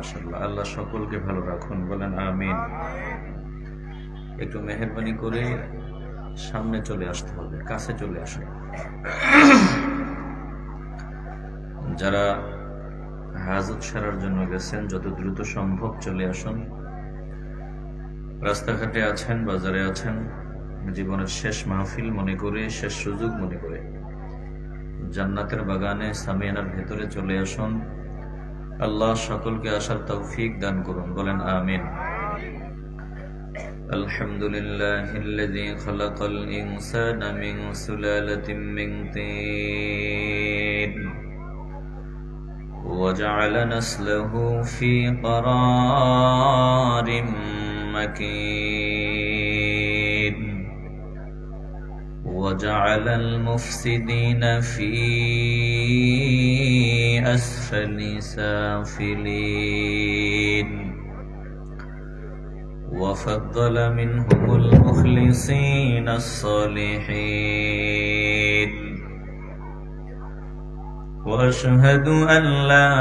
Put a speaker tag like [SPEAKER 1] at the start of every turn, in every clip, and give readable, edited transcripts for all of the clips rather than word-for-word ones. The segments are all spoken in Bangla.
[SPEAKER 1] মাশাআল্লাহ। আল্লাহ সকলকে ভালো রাখুন, বলেন আমিন। একটু মেহেরবানি করে সামনে চলে আসতে হবে, কাছে চলে আসুন। যারা হাজত সারার জন্য গেছেন যত দ্রুত সম্ভব চলে আসুন। রাস্তাঘাটে আছেন, বাজারে আছেন, জীবনের শেষ মাহফিল মনে করে, শেষ সুযোগ মনে করে জান্নাতের বাগানে সামিয়ানার ভেতরে চলে আসুন। আল্লাহ সকলকে আসার তৌফিক দান করুন, বলেন আমিন। আলহামদুলিল্লাহিল্লাযী খালাকাল ইনসানা মিন সুলালাতিন মিন তিন وجعل نسله في قرار مكين وجعل المفسدين في أسفل سافلين وفضل منهم المخلصين الصالحين وأشهد أن لا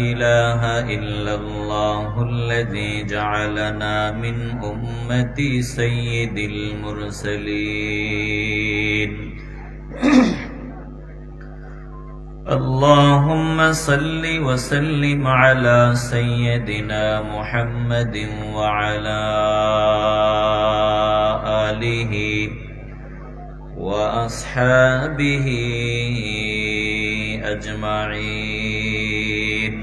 [SPEAKER 1] إله إلا الله الذي جعلنا من أمة سيد المرسلين اللهم صل وسلم على سيدنا محمد وعلى آله وأصحابه أجمعين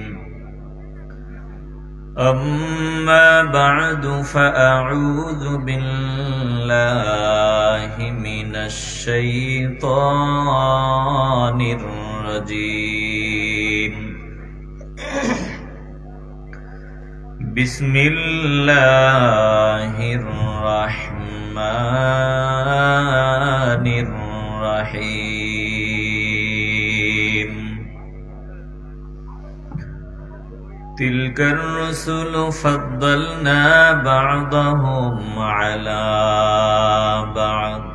[SPEAKER 1] أما بعد فأعوذ بالله من الشيطان الرجيم بسم الله الرحمن الرحيم تلك الرسل فضلنا بعضهم على بعض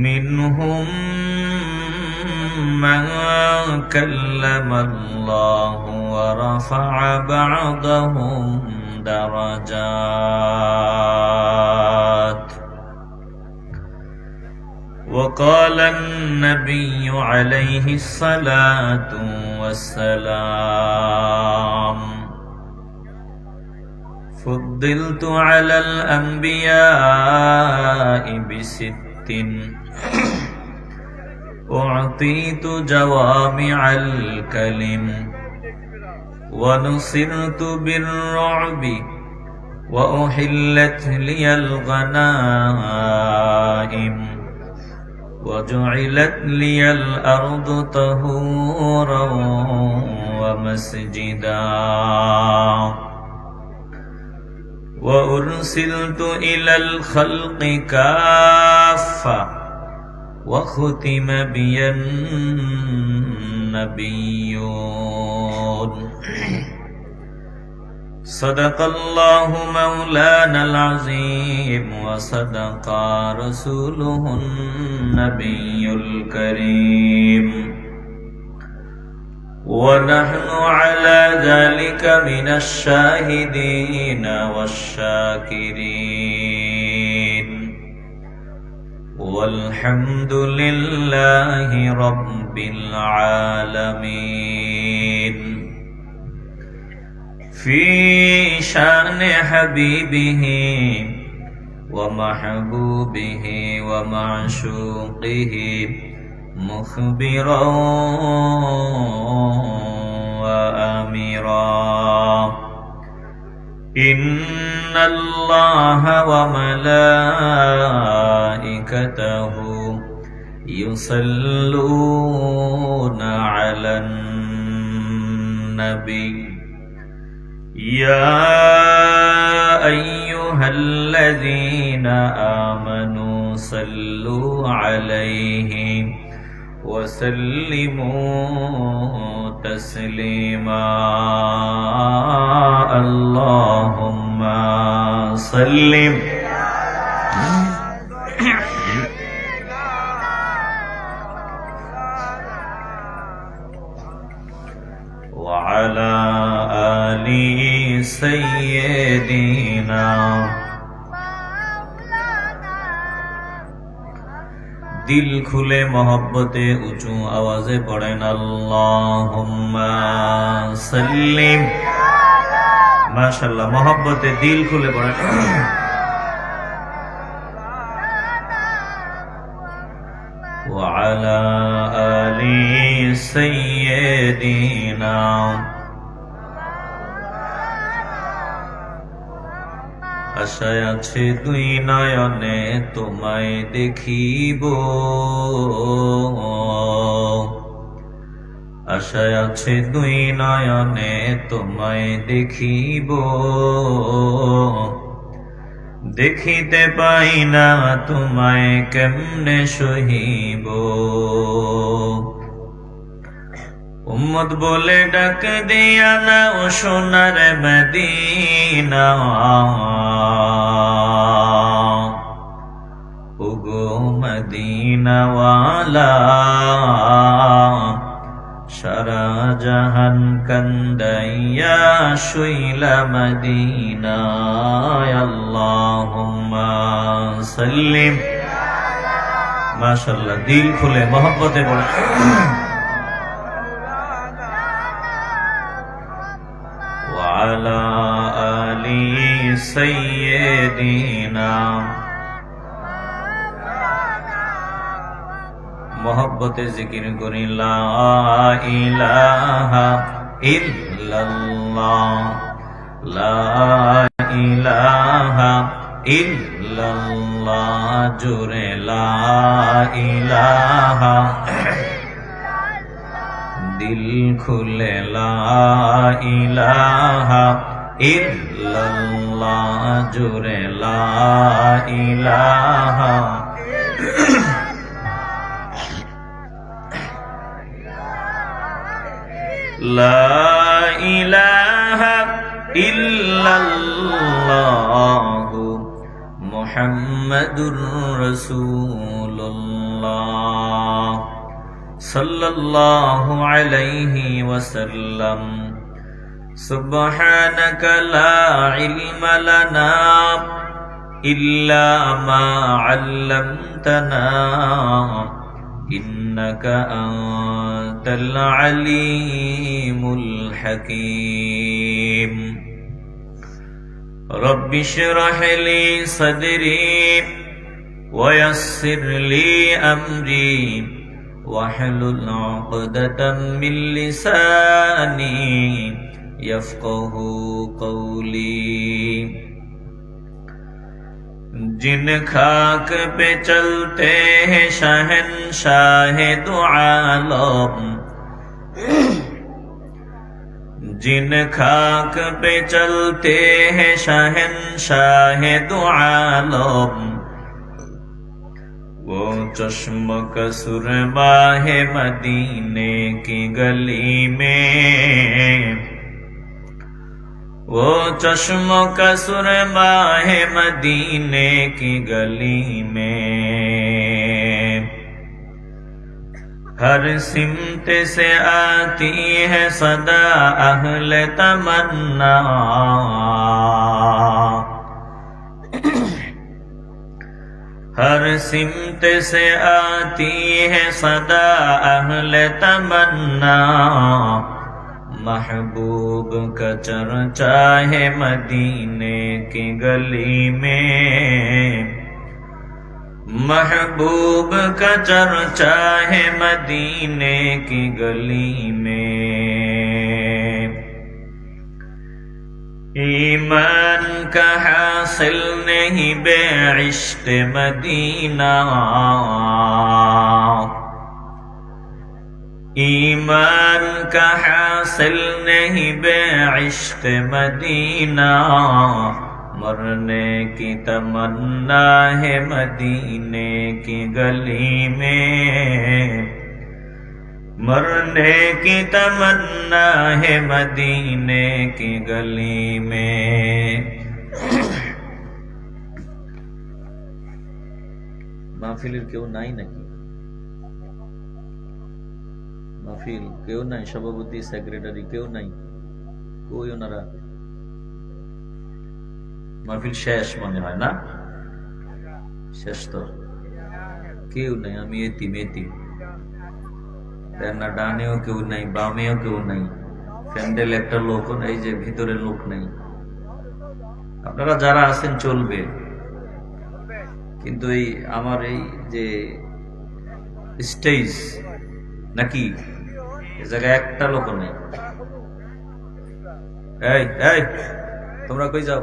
[SPEAKER 1] منهم من كلم الله ورفع بعضهم درجات وقال النبي عليه الصلاة والسلام فضلت على الأنبياء ب6 أعطيت جوامع الكلم ونصرت بالرعب وأحلت لي الغنائم وجعلت لي الأرض طهورا ومسجدا وأرسلت إلى الخلق كافة وختم بي النبيون صدق الله مولانا العظيم وصدق رسوله النبي الكريم ونحن على ذلك من الشاهدين والشاكرين والحمد لله رب العالمين في شأن حبيبه ومحبوبه ومعشوقه مخبرا وآمرا إن الله وملائكته يصلون على النبي يا أيها الذين آمنوا صلوا عليه وسلموا تسليما اللهم صل وعلى آل سيدنا दिल खुले मोहब्बते ऊंचू आवाजे पढ़ेन अल्लाहुम्मा सल्लिम माशाल्लाह मोहब्बते दिल खुले पढ़ेन وعلى آل سيدنا আশায় আছে দুই নয়নে তোমায় দেখিব আশায় আছে দুই নয়নে তোমায় দেখিব দেখিতে পাই না তোমায় কেমনে সহিব উম্মত বলে ডাক দিয়া না ও সোনার মদিনা ওগো মদিনাওয়ালা সারা জাহান কান্দাইয়া শুইলা মদিনায় আল্লাহুম্মা সাল্লিম মাশাআল্লাহ দিল খুলে মোহব্বতে পড়ে وعلى آل سيدنا मोहब्बते जिकिर करी ला इलाहा इल्लल्लाह ला इलाहा इल्लल्लाह जुरे ला इलाहा दिल खुले ला इलाहा इल्लल्लाह जुरे ला इलाहा ला इलाहा इल्लल्लाह मुहम्मदुर रसूलुल्लाह सल्लल्लाहु अलैहि वसल्लम सुब्हानक ला इल्म लना इल्ला मा अल्लमतना إنك أنت العليم الحكيم رب اشرح لي صدري ويسر لي أمري واحلل عقدة من لساني يفقه قولي जिन खाक पे चलते हैं शहंशाह दो आलम जिन खाक पे चलते हैं शहंशाह दो आलम वो चश्म का सुरमा है मदीने की गली में वो चश्मों का सुरमा है मदीने की गली में हर सिमत से आती है सदा अहले तमन्ना हर सिमत से आती है सदा अहले तमन्ना महबूब का चर्चा है मदीने की गली में महबूब का चर्चा है मदीने की गली में ईमान का हासिल नहीं बेइश्क मदीना ईमान का हासिल नहीं बेइश्क मदीना मरने की तमन्ना है मदीने की गली में मरने की तमन्ना है मदीने की गली में মাহফিলের কেউ নাই নাকি মাহফিল কেউ নাই, সভাপতি সেক্রেটারি কেউ নাই, কই ওনারা? মাহফিল শেষ মনে হয় না? শেষ তো, কেউ নাই। আমি এতিম, না ডানেও কেউ নাই, বামেও কেউ নাই, প্যান্ডেল একটা লোক নাই, যে ভিতরে লোক নাই। আপনারা যারা আছেন চলবে, কিন্তু এই আমার এই যে স্টেজ নাকি এ জায়গায় একটা লোক নেই। এই এই তোমরা কই যাও?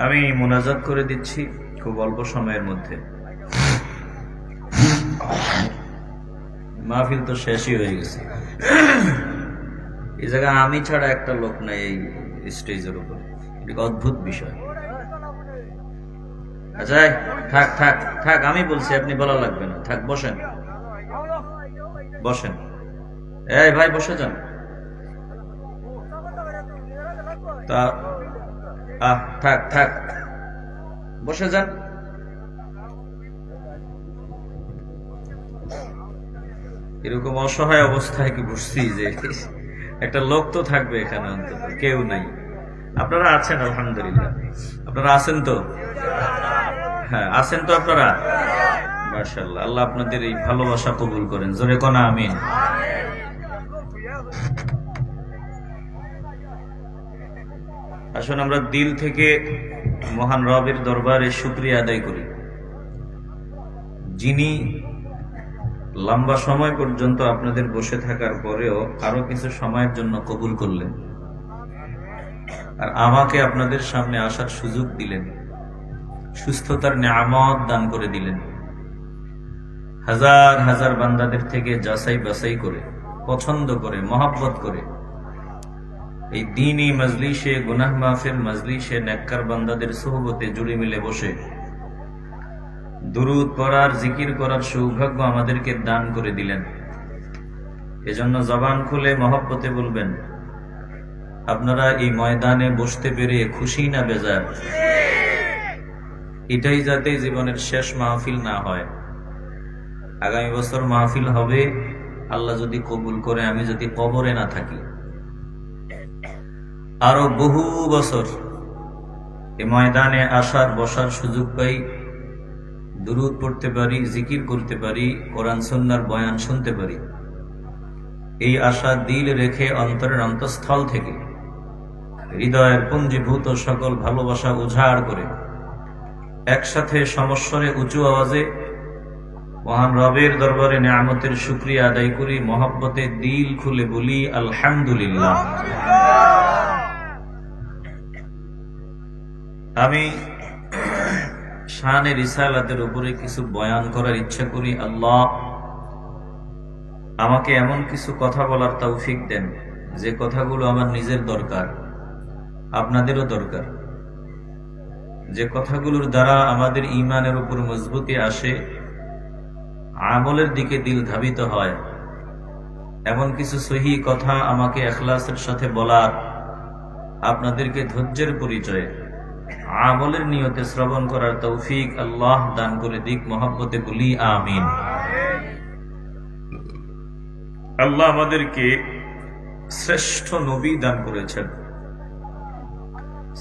[SPEAKER 1] আমি মোনাজাত করে দিচ্ছি খুব অল্প সময়ের মধ্যে। মাহফিল তো শেষই হয়ে গেছে। এই জায়গায় আমি ছাড়া একটা লোক নাই এই স্টেজের উপর। এটা অদ্ভুত বিষয়। আচ্ছা থাক থাক থাক, আমি বলছি, আপনি বলা লাগবে না। থাক, বসেন বসেন। এই ভাই বসে যান। তা থাক থাক, বসে যান। এরকম অসহায় অবস্থায় কি বসছি যে একটা লোক তো থাকবে এখানে, অন্তত কেউ নাই। আপনারা আছেন আলহামদুলিল্লাহ, আপনারা আছেন তো? হ্যাঁ আছেন তো আপনারা, মাশাআল্লাহ। আল্লাহ আপনাদের এই ভালোবাসা কবুল করেন, জোরে কোন আমিন। আসুন আমরা দিল থেকে মহান রবের দরবারে শুকরিয়া আদায় করি, যিনি লম্বা সময় পর্যন্ত আপনাদের বসে থাকার পরেও আরো কিছু সময়ের জন্য কবুল করলেন, আর আমাকে আপনাদের সামনে আসার সুযোগ দিলেন, সুস্থতার নিয়ামত দান করে দিলেন। হাজার হাজার বান্দাদের থেকে যাচাই বাছাই করে, পছন্দ করে, মহব্বত করে এই দ্বীনি মজলিসে, গুনাহ মাফের মজলিসে নেককার বান্দাদের সোহবতে জুড়ে মিলে বসে দুরূদ পড়ার, জিকির করার সৌভাগ্য আমাদেরকে দান করে দিলেন। এজন্য জবান খুলে মহব্বতে বলবেন, আপনারা এই ময়দানে বসতে পেরে খুশি না বেজার? এটাই যাতে জীবনের শেষ মাহফিল না হয়। আগামী বছর মাহফিল হবে, আল্লাহ যদি কবুল করে, আমি যদি কবরে না থাকি, আরো বহু বছর এই ময়দানে আসার বসার সুযোগ পাই, দুরূদ পড়তে পারি, জিকির করতে পারি, কোরআন সুন্নাহর বয়ান শুনতে পারি। এই আশা দিল রেখে অন্তরের অন্তঃস্থল থেকে হৃদয়ের পুঞ্জীভূত সকল ভালোবাসা উজাড় করে একসাথে সমস্বরে উঁচু আওয়াজে মহান রবের দরবারে নিয়ামতের শুকরিয়া আদায় করি, মহব্বতে দিল খুলে বলি আলহামদুলিল্লাহ। আমি শানে রিসালাতের উপরে কিছু বয়ান করার ইচ্ছা করি। আল্লাহ আমাকে এমন কিছু কথা বলার তৌফিক দেন যে কথাগুলো আমার নিজের দরকার, আপনাদেরও দরকার, যে কথাগুলোর দ্বারা আমাদের ঈমানের উপর মজবুতি আসে, আমলের দিকে দিল ধাবিত হয়। এমন কিছু সহি কথা আমাকে ইখলাসের সাথে বলার, আপনাদেরকে ধৈর্যের পরিচয়, আমলের নিয়তে শ্রবণ করার তৌফিক আল্লাহ দান করে দিক, মহব্বতে বলি আমিন। আল্লাহ আমাদেরকে শ্রেষ্ঠ নবী দান করেছেন,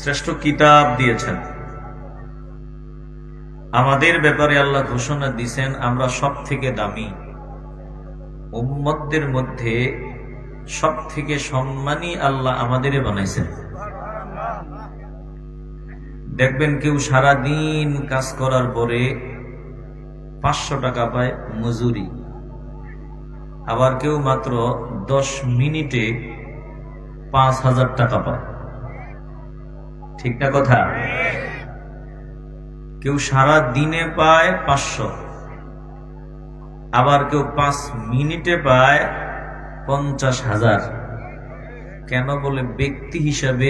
[SPEAKER 1] শ্রেষ্ঠ কিতাব দিয়েছেন। আমাদের ব্যাপারে আল্লাহ ঘোষণা দিয়েছেন আমরা সব থেকে দামি, উম্মতদের মধ্যে সব থেকে সম্মানী আল্লাহ আমাদের বানাইছেন। দেখবেন কেউ সারা দিন কাজ করার পরে 500 টাকা পায় মজুরি, আবার কেউ মাত্র 10 মিনিটে 5000 টাকা পায়। ঠিক না কথা? কেউ সারা দিনে পায় 500, আবার কেউ 5 মিনিটে পায় 50,000। কেন? বলে ব্যক্তি হিসাবে,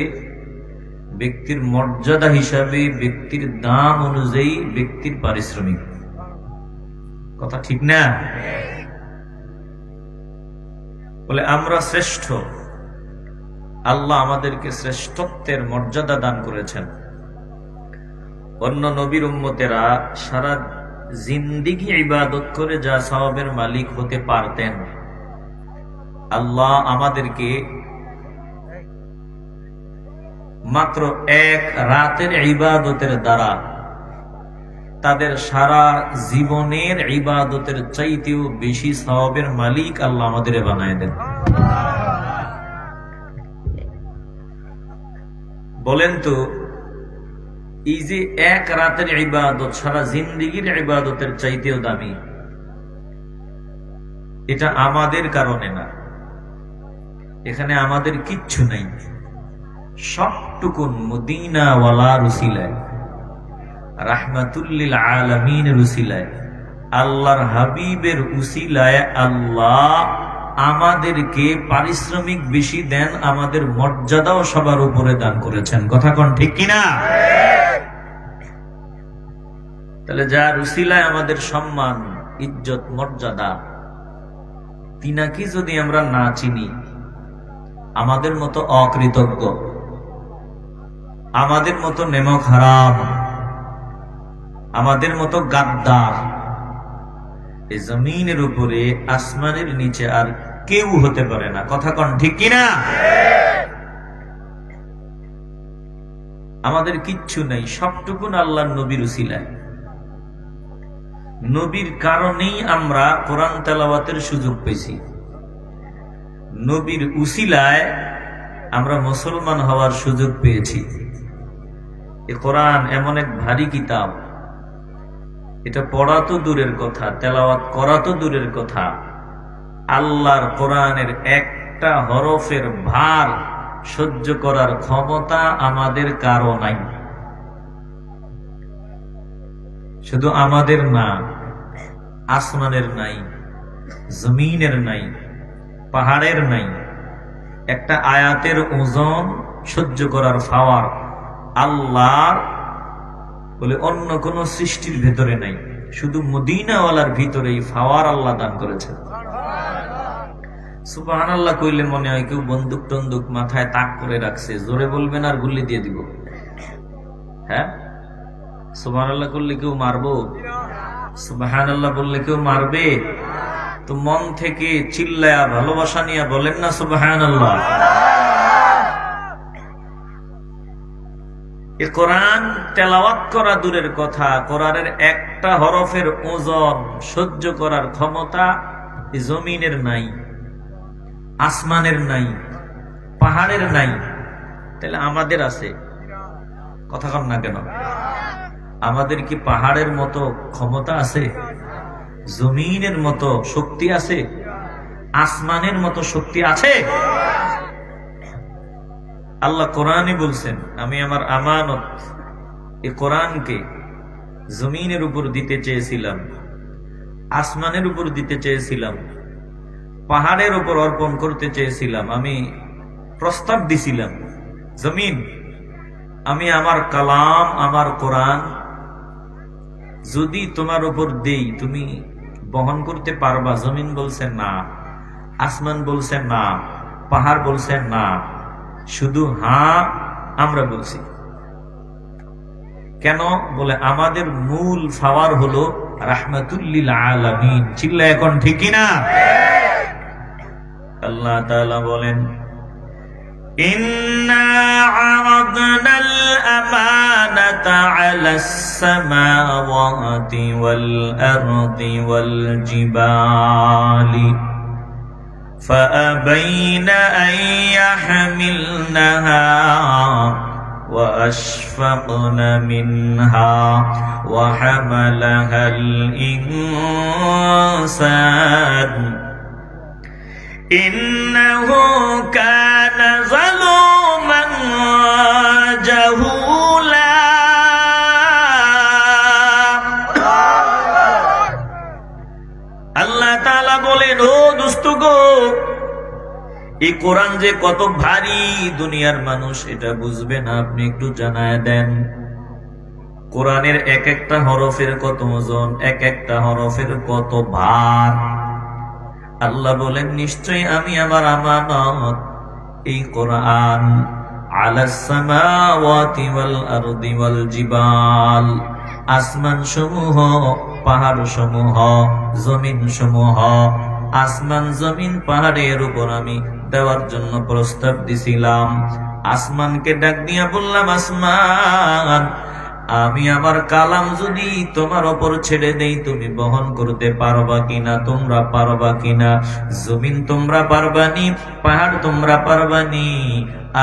[SPEAKER 1] ব্যক্তির মর্যাদা হিসাবে, ব্যক্তির দাম অনুযায়ী ব্যক্তির পারিশ্রমিক। কথা ঠিক না? বলে আমরা শ্রেষ্ঠ, আল্লাহ আমাদেরকে শ্রেষ্ঠত্বের মর্যাদা দান করেছেন। অন্য নবীর উম্মতেরা সারা জিন্দিগি ইবাদত করে যা সওয়াবের মালিক হতে পারতেন, আল্লাহ আমাদেরকে মাত্র এক রাতের ইবাদতের দ্বারা তাদের সারা জীবনের ইবাদতের চাইতেও বেশি সওয়াবের মালিক আল্লাহ আমাদের বানায় দেন। বলেন তো, এই যে এক রাতের ইবাদত সারা জিন্দিগির ইবাদতের চাইতেও দামি, এটা আমাদের কারণে না, এখানে আমাদের কিচ্ছু নাই, সবটুকুন মদিনাওয়ালার উসিলায়, রাহমাতুল্লিল আলামিনের উসিলায়, আল্লাহর হাবিবের উসিলায় আল্লাহ আমাদেরকে পারিশ্রমিক বেশি দেন, আমাদের মর্যাদাও সবার উপরে দান করেছেন। কথা কোন ঠিক কিনা? তাহলে যার উসিলায় আমাদের সম্মান, ইজ্জত, মর্যাদা, তিনাকে যদি আমরা না চিনি, আমাদের মতো অকৃতজ্ঞ, আমাদের মতো নেমক হারাম, আমাদের মতো গাদ্দার এই জমিনের উপরে আসমানের নিচে আর কেউ হতে পারে না। কথা কোন ঠিক কিনা? আমাদের কিচ্ছু নেই, সবটুকুন আল্লাহর নবীর উসিলায়। নবীর কারণেই আমরা কোরআন তেলাওয়াতের সুযোগ পেয়েছি, নবীর উসিলায় আমরা মুসলমান হওয়ার সুযোগ পেয়েছি। এই কোরআন এমন এক ভারী কিতাব, এটা পড়া তো দূরের কথা, তেলাওয়াত করা তো দূরের কথা, আল্লাহর কোরআনের একটা হরফের ভার সহ্য করার ক্ষমতা আমাদের কারো নাই। শুধু আমাদের না, আসমানের নাই, জমিনের নাই, পাহাড়ের নাই, একটা আয়াতের ওজন সহ্য করার পাওয়ার আল্লাহর বলে অন্য কোন সৃষ্টির ভেতরে নাই, শুধু মদিনাওয়ালার ভিতরেই পাওয়ার আল্লাহ দান করেছেন। সুবহানাল্লাহ কইলে মনে হয় কেউ বন্দুক টন্দুক মাথায় তাক করে রাখছে, জোরে বলবেন আর গুলি দিয়ে দিব। হ্যাঁ, সুবহানাল্লাহ করলে কেউ মারবো? সুবহানাল্লাহ বললে কেউ মারবে? তো মন থেকে চিল্লায়া ভালোবাসা নিয়ে বলেন না সুবহানাল্লাহ। এ কোরআন তেলাওয়াত করা দূরের কথা, কোরআনের একটা হরফের ওজন সহ্য করার ক্ষমতা জমিনের নাই, আসমানের নাই, পাহাড়ের নাই, তাহলে আমাদের আছে। কথা কন না কেন? আমাদের কি পাহাড়ের মতো ক্ষমতা আছে? জমিনের মতো শক্তি আছে? আসমানের মতো শক্তি আছে? আল্লাহ কোরআনই বলছেন, আমি আমার আমানত এই কোরআনকে জমিনের উপর দিতে চেয়েছিলাম, আসমানের উপর দিতে চেয়েছিলাম, পাহাড়ের উপর অর্পণ করতে চেয়েছিলাম। আমি প্রস্তাব দিছিলাম, জমিন আমি আমার কালাম, আমার কোরআন যদি তোমার উপর দেই তুমি বহন করতে পারবা? জমিন বলছে না, আসমান বলছে না, পাহাড় বলছে না, শুধু হ্যাঁ আমরা বলছি। কেন? বলে আমাদের মূল পাওয়ার হলো রাহমাতুল্লিল আলামিন। চিল্লা এখন ঠিক কিনা? আল্লাহ তাআলা বলেন, ইন্না আরাদনাল আমানাতা আলাস সামাওয়াতি ওয়াল আরদি ওয়াল জিবালি فأبين أن يحملنها وأشفقن منها وحملها الإنسان إنه كان ظلوما جهولا। আল্লাহ তাআলা বলেন, ও দোস্ত গো, এই কোরআন যে কত ভারী, দুনিয়ার মানুষ এটা বুঝবে না, আপনি একটু জানায় দেন কোরআনের এক একটা হরফের কত ওজন, এক একটা হরফের কত ভার। আল্লাহ বলেন, নিশ্চয়ই আমি আমার আমানত এই কোরআন আলাস সামাওয়াতি ওয়াল আরদি ওয়াল জিবাল, আসমান সমূহ পাহাড় সমূহ, জমিন সমূহ, আসমান জমিন পাহাড়ের উপর আমি দেওয়ার জন্য প্রস্তাব দিছিলাম। আসমানকে ডাক দিয়া বললাম, আসমান, আমি আমার কালাম যদি তোমার ওপর ছেড়ে দেই তুমি বহন করতে পারবা কিনা, তোমরা পারবা কিনা? জমিন তোমরা পারবানি, পাহাড় তোমরা পারবানি?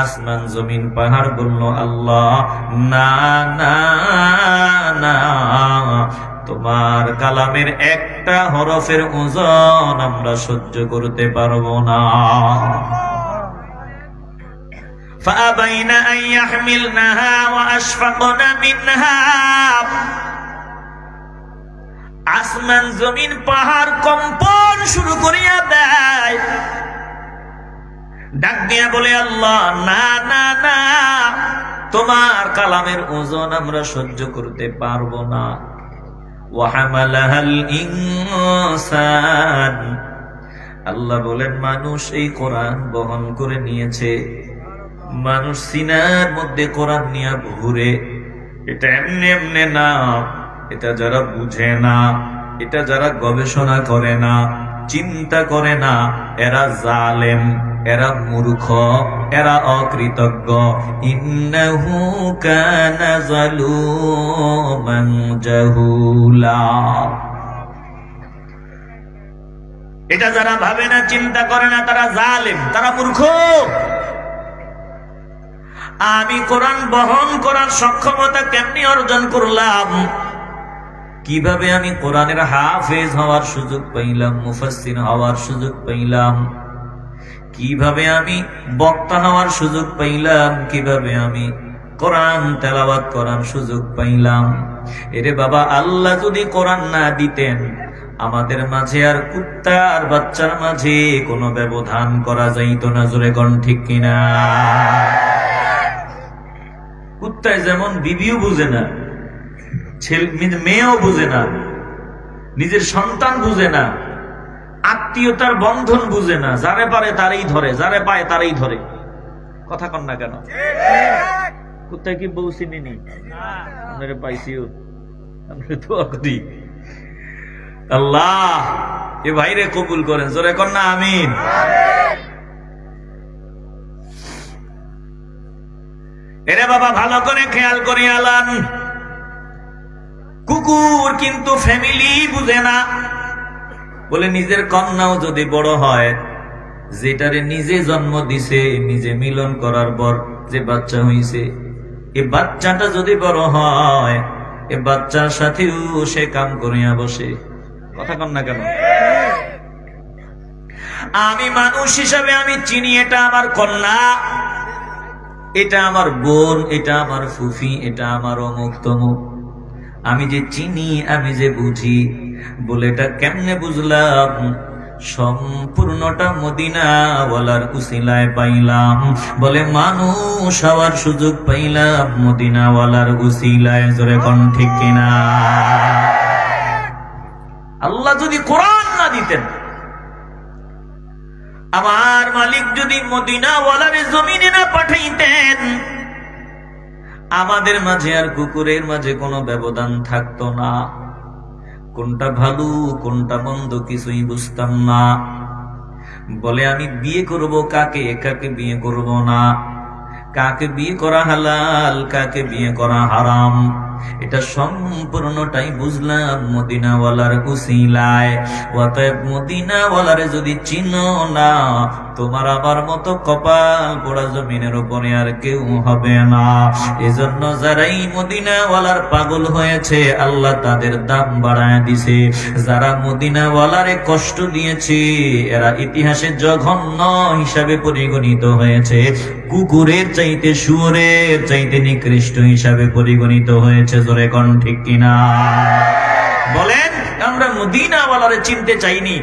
[SPEAKER 1] আসমান জমিন পাহাড় বলল, আল্লাহ না না না, তোমার কালামের একটা হরফের ওজন আমরা সহ্য করতে পারবো না। فأبين أن يحملنها وأشفقن منها। আসমান জমিন পাহাড় কম্পন শুরু করিয়া দেয়, ডাক দিয়া বলে, আল্লাহ না না না, তোমার কালামের ওজন আমরা সহ্য করতে পারবো না। ওয়াহামালাহাল ইনসান, আল্লাহ বলেন মানুষ এই কোরআন বহন করে নিয়েছে। মানুষ সিনার মধ্যে কোরআন নিয়ে ঘুরে, এটা এমনি এমনি না। এটা যারা বুঝে না, এটা যারা গবেষণা করে না, চিন্তা করে না, এরা জালেম, এরা মূর্খ, এরা অকৃতজ্ঞ। ইন্নাহু কানা যালুমান জাহুলা। এটা যারা ভাবে না, চিন্তা করে না, তারা জালেম, তারা মূর্খ। আমি কোরআন বহন করার সক্ষমতা কেমনি অর্জন করলাম? কিভাবে আমি কোরআনের হাফেজ হওয়ার সুযোগ পাইলাম, মুফাসসির হওয়ার সুযোগ পাইলাম? কিভাবে আমি বক্তা হওয়ার সুযোগ পাইলাম? কিভাবে আমি কোরআন তেলাওয়াত করার সুযোগ পাইলাম? এরে বাবা, আল্লাহ যদি কোরআন না দিতেন, আমাদের মাঝে আর কুত্তার বাচ্চার মাঝে কোনো ব্যবধান করা যাইত না। জোরে কোন ঠিক কিনা? কুত্তায় যেমন বিবিও বুঝে না, মেয়েও বুঝে না, নিজের সন্তান বুঝে না, আত্মীয়তার বন্ধন বুঝে না, যারে পারে তারই ধরে, যারে পায় তারই ধরে। কথা কন না কেন? কুত্তায় কি বউ চিনি? আপনারা পাইছিও, আমরা দোয়া করি আল্লাহ এ ভাইরে কবুল করেন। জোরে কন না আমিন। এরে বাবা, ভালো করে খেয়াল করে আলান, কুকুর কিন্তু ফ্যামিলি বুঝে না। বলে নিজের কন্যাও যদি বড় হয়, যেটারে নিজে জন্ম দিছে, নিজে মিলন করার পর যে বাচ্চা হইছে, এই বাচ্চাটা যদি বড় হয়, এ বাচ্চার সাথেও সে কাম করিয়া বসে। কথা কন না কেন? আমি মানুষ হিসাবে আমি চিনি, এটা আমার কন্যা, এটা আমার বোন, এটা আমার ফুফি, এটা আমার অমুক তমুক। আমি যে চিনি, আমি যে বুঝি। বলে এটা কেমনে বুঝলাম? সম্পূর্ণটা মদিনাওয়ালার উসিলায় পাইলাম। বলে মানুষ হওয়ার সুযোগ পাইলাম মদিনাওয়ালার উসিলায়। জোরে কোন ঠিক কিনা? আল্লাহ যদি কোরআন না দিতেন, আমার মালিক যদি মদিনাওয়ালার জমিনে না পাঠাইতেন, আমাদের মাঝে আর কুকুরের মাঝে কোনো ব্যবধান থাকতো না। কোনটা ভালো কোনটা মন্দ কিছুই বুঝতাম না। বলে আমি বিয়ে করব কাকে, কাকে বিয়ে করব না, কাকে বিয়ে করা হালাল, কাকে বিয়ে করা হারাম, এটা সম্পূর্ণটাই বুঝলাম মদিনাওয়ালার উসিলায়। অতএব মদিনাওয়ালারে যদি চিনো না, তোমার আবার মতো কপাল পোড়া জমিনের উপরে আর কেউ হবে না। এজন্য যারাই মদিনাওয়ালার পাগল হয়েছে, আল্লাহ তাদের দাম বাড়ায় দিছে। যারা মদিনাওয়ালারে কষ্ট দিয়েছে, এরা ইতিহাসে জঘন্য হিসাবে পরিগণিত হয়েছে। কুকুরের চাইতে, শুয়োরের চাইতে নিকৃষ্ট হিসাবে পরিগণিত হয়েছে। জোরে কোন ঠিক কিনা? বলেন, আমরা মদিনাওয়ালারে চিনতে চাইনি?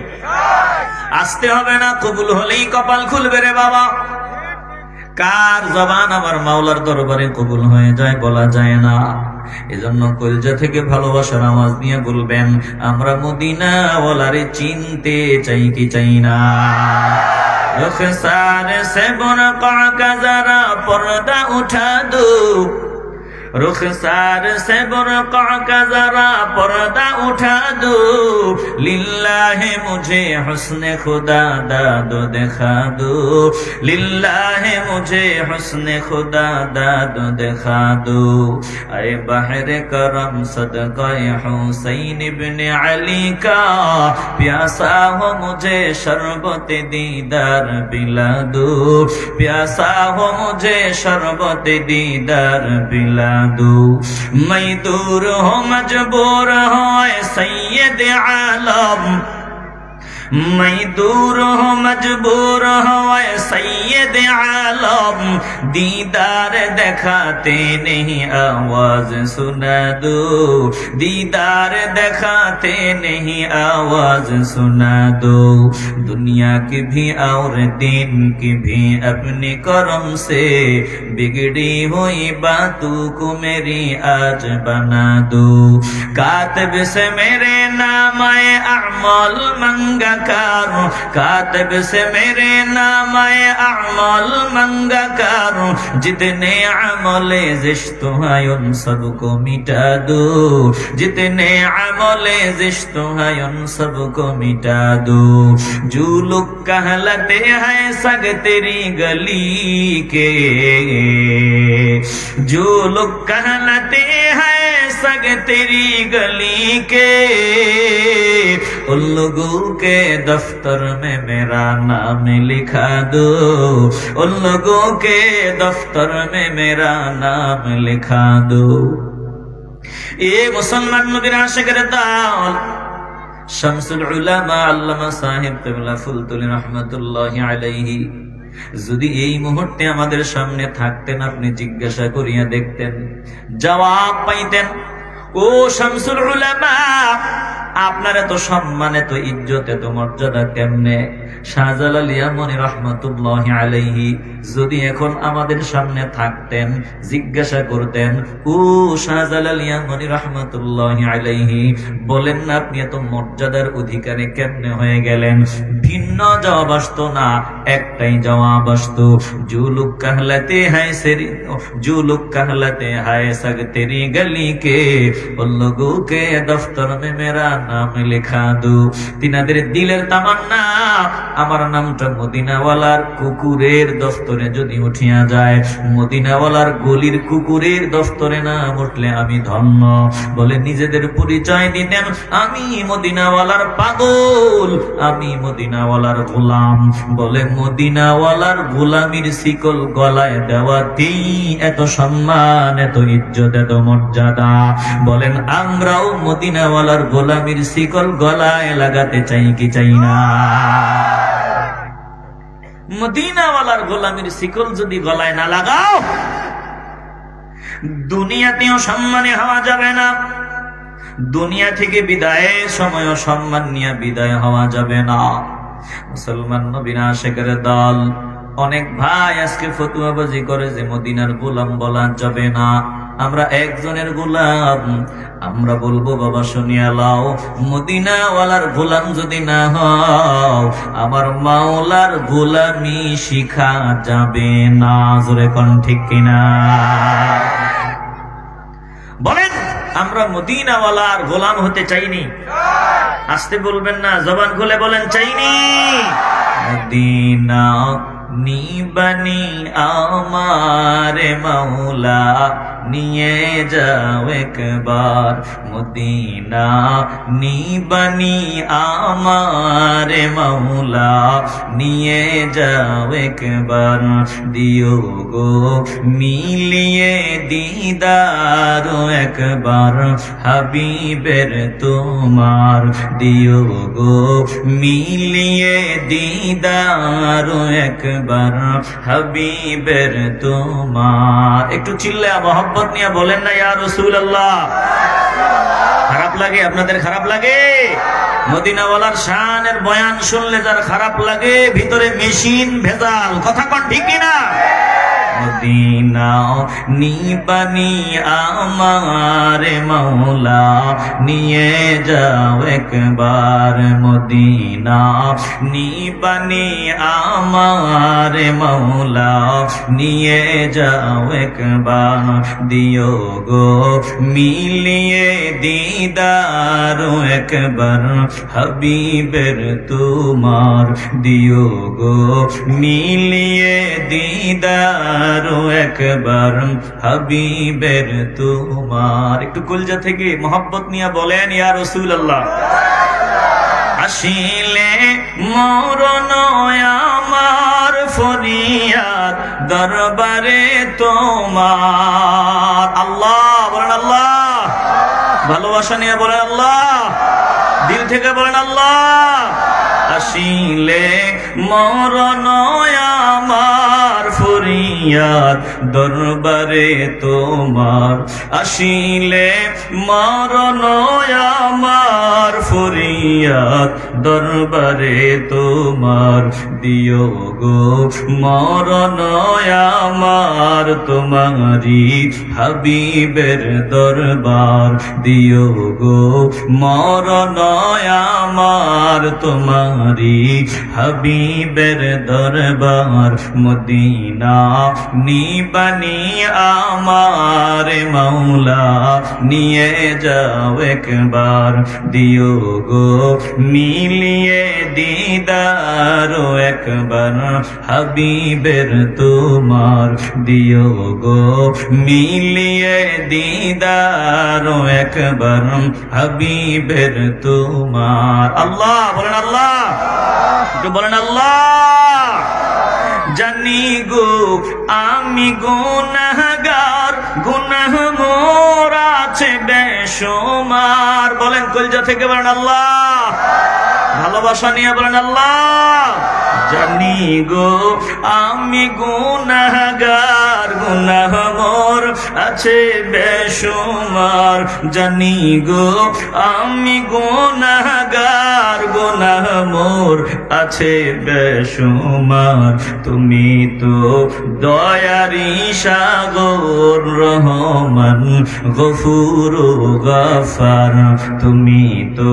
[SPEAKER 1] আসতে হবে না, কবুল হলেই কপাল খুলবে রে বাবা। কার জবান আমার মাওলার দরবারে কবুল হয়ে যায় বলা যায় না। এজন্য কলজা থেকে ভালোবাসার আওয়াজ নিয়ে বলবেন, আমরা মদিনাওয়ালারে চিনতে চাই কি চাই না? रुखसार से बुरक़ा का जरा पर्दा उठा दो, रुखसार से बुरक़ा का जरा पर्दा उठा दो, लिल्लाहे मुझे हुस्ने खुदा दादो दिखा दो, लिल्लाहे मुझे हुस्ने खुदा दादो दिखा दो। ऐ बहरे करम सदक़े हुसैन इब्ने अली का, प्यासा हो मुझे शरबत दीदार पिला दो, प्यासा हो मुझे शरबत दीदार पिला दो। मैं दूर हो मजबूर हो सैयद आलम, मैं दूर हो मजबूर हो सैयद आलम, दीदार दिखाते नहीं आवाज सुना दो, दीदार दिखाते नहीं आवाज सुना दो। दुनिया की भी और दिन की भी अपने कर्म से बिगड़ी हुई बातों को मेरी आज बना दो। कातिब से मेरे नाम आए अमाल मंगा करूं, कातिब से मेरे नाम आए अमाल मंगा करूं, जितने अमले जिश्त हैं उन सबको मिटा दो, जितने अमले जिश्त हैं उन सबको मिटा दो। जो लोग कहलाते हैं सग तेरी गली के, जो लोग कहलाते हैं सग तेरी गली के, उन लोगों के दफ्तर में मेरा नाम लिखा दो, उन लोगों के दफ्तर में मेरा नाम लिखा दो। ये मुसलमान नबीर आशिकेर दल শামসুল উলামা আল্লামা সাহেব কিবলা ফুলতুলি রাহমাতুল্লাহি আলাইহি যদি এই মুহূর্তে আমাদের সামনে থাকতেন, আপনি জিজ্ঞাসা করিয়া দেখতেন, জবাব পাইতেন, ও শামসুল উলামা আপনার এত সম্মান, এত ইজ্জত, এত মর্যাদা কেমনে? শাহজালাল ইয়ামানি রাহমাতুল্লাহি আলাইহি যদি এখন আমাদের সামনে থাকতেন, জিজ্ঞাসা করতেন, ও শাহজালাল ইয়ামানি রাহমাতুল্লাহি আলাইহি বলেন না আপনি এত মর্যাদার অধিকারী কেমনে হয়ে গেলেন? ভিন্ন জবাব আসতো না, একটাই জবাব আসতো, जो लोग कहलाते हैं सेरी, जो लोग कहलाते हैं सग तेरी गली के, उन लोगों के दफ्तर में मेरा नाम लिखा दो। तिनाদের দিলের তামান্না আমার নামটা মদিনাওয়ালার কুকুরের দফতরে যদি উঠিয়া যায়, মদিনাওয়ালার গলির কুকুরের দফতরে না উঠলে আমি ধন্য। বলে নিজেদের পরিচয় দিতেন, আমি মদিনাওয়ালার পাগল, আমি মদিনাওয়ালার গোলাম। বলে মদিনাওয়ালার গোলামির শিকল গলায় দেওয়াতেই এত সম্মান, এত ইজ্জত, এত মর্যাদা। বলেন আমরাও মদিনাওয়ালার গোলামির শিকল গলায় লাগাতে চাই কি চাই না? মদিনাওয়ালার গোলামির শিকল যদি গলায় না লাগাও, দুনিয়াতেও সম্মানে হওয়া যাবে না, দুনিয়া থেকে বিদায়ের সময়ও সম্মান নিয়ে বিদায় হওয়া যাবে না। মুসলমান নবীর আশিকের দল অনেক ভাই আজকে ফতুয়াবাজি করে যে মদিনার গোলাম বলা যাবে না, আমরা একজনের গোলাম। আমরা বলবো বাবা শুনিয়া লাও, মদিনাওয়ালার গোলাম যদি না হও, আমার মাওলার গোলামি শিখা যাবে না। জোরে কোন ঠিক কিনা? বলেন আমরা মদিনাওয়ালার গোলাম হতে চাইনি? আসতে বলবেন না, জবান খুলে বলেন চাইনি। মদিনা নিবানি আমার মাওলা নিয়ে যাও একবার, মদিনা নিবানি আমার মাওলা নিয়ে যাও একবার, দিও গো মিলিয়ে দিদার একবার হাবিবের তোমার, দিও গো মিলিয়ে দিদার একবার হাবিবের তোমার। একটু চিল্লা মোহাম্মত নিয়ে বলেন না ইয়া রাসূলুল্লাহ। খারাপ লাগে? আপনাদের খারাপ লাগে? মদিনাওয়ালার শানের বয়ান শুনলে যার খারাপ লাগে, ভিতরে মেশিন ভেজাল। কথা কোন ঠিক কিনা? মদিনা নিবানি আমার মৌলা নিয়ে যাও একবার মদিনা নিবানি আমার মৌলা নিয়ে যাও একবার দিও গো মিলিয়ে দিদার একবার হাবিবের তোমার দিও গো মিলিয়ে দিদার একবার হাবিবের তোমার। একটু কলজা থেকে মোহাব্বত নিয়ে বলেন ইয়া রাসূলুল্লাহ। আসিলে মরণ আমার ফরিয়াদ দরবারে তোমার। আল্লাহ বলেন আল্লাহ, ভালোবাসা নিয়ে বলেন আল্লাহ, দিল থেকে বলেন আল্লাহ। আসিলে মরণ আমার ফরিয়াদ দরবারে তোমার। আসিলে মরণ আমার ফরিয়াদ দরবারে তোমার দিও গো মরণ আমার তোমারি হাবিবের দরবার দিও গো মরণ আমার তোমারি হাবিবের দরবার মদিনা নিবানি আমার মৌলা নিয়ে যাও একবার দিও গো মিলিয়ে দিদার একবার হাবিবের তোমার দিও গো মিলিয়ে দিদার একবার হাবিবের তোমার। আল্লাহ বলেন আল্লাহ, একটু বলেন আল্লাহ। জানি গো আমি গুনাহগার, গুনাহ মোর আছে বেশুমার। বলেন কলজা থেকে বলেন আল্লাহ, ভালোবাসা নিয়ে বলেন আল্লাহ। জানি গো আমি গুনাহগার, গুনাহ মোর আছে বেশুমার। জানি গো আমি গুনাহগার, গুনাহ মোর আছে বেশুমার। তুমি তো দয়ারি সাগর রহমান গফুর গফার। তুমি তো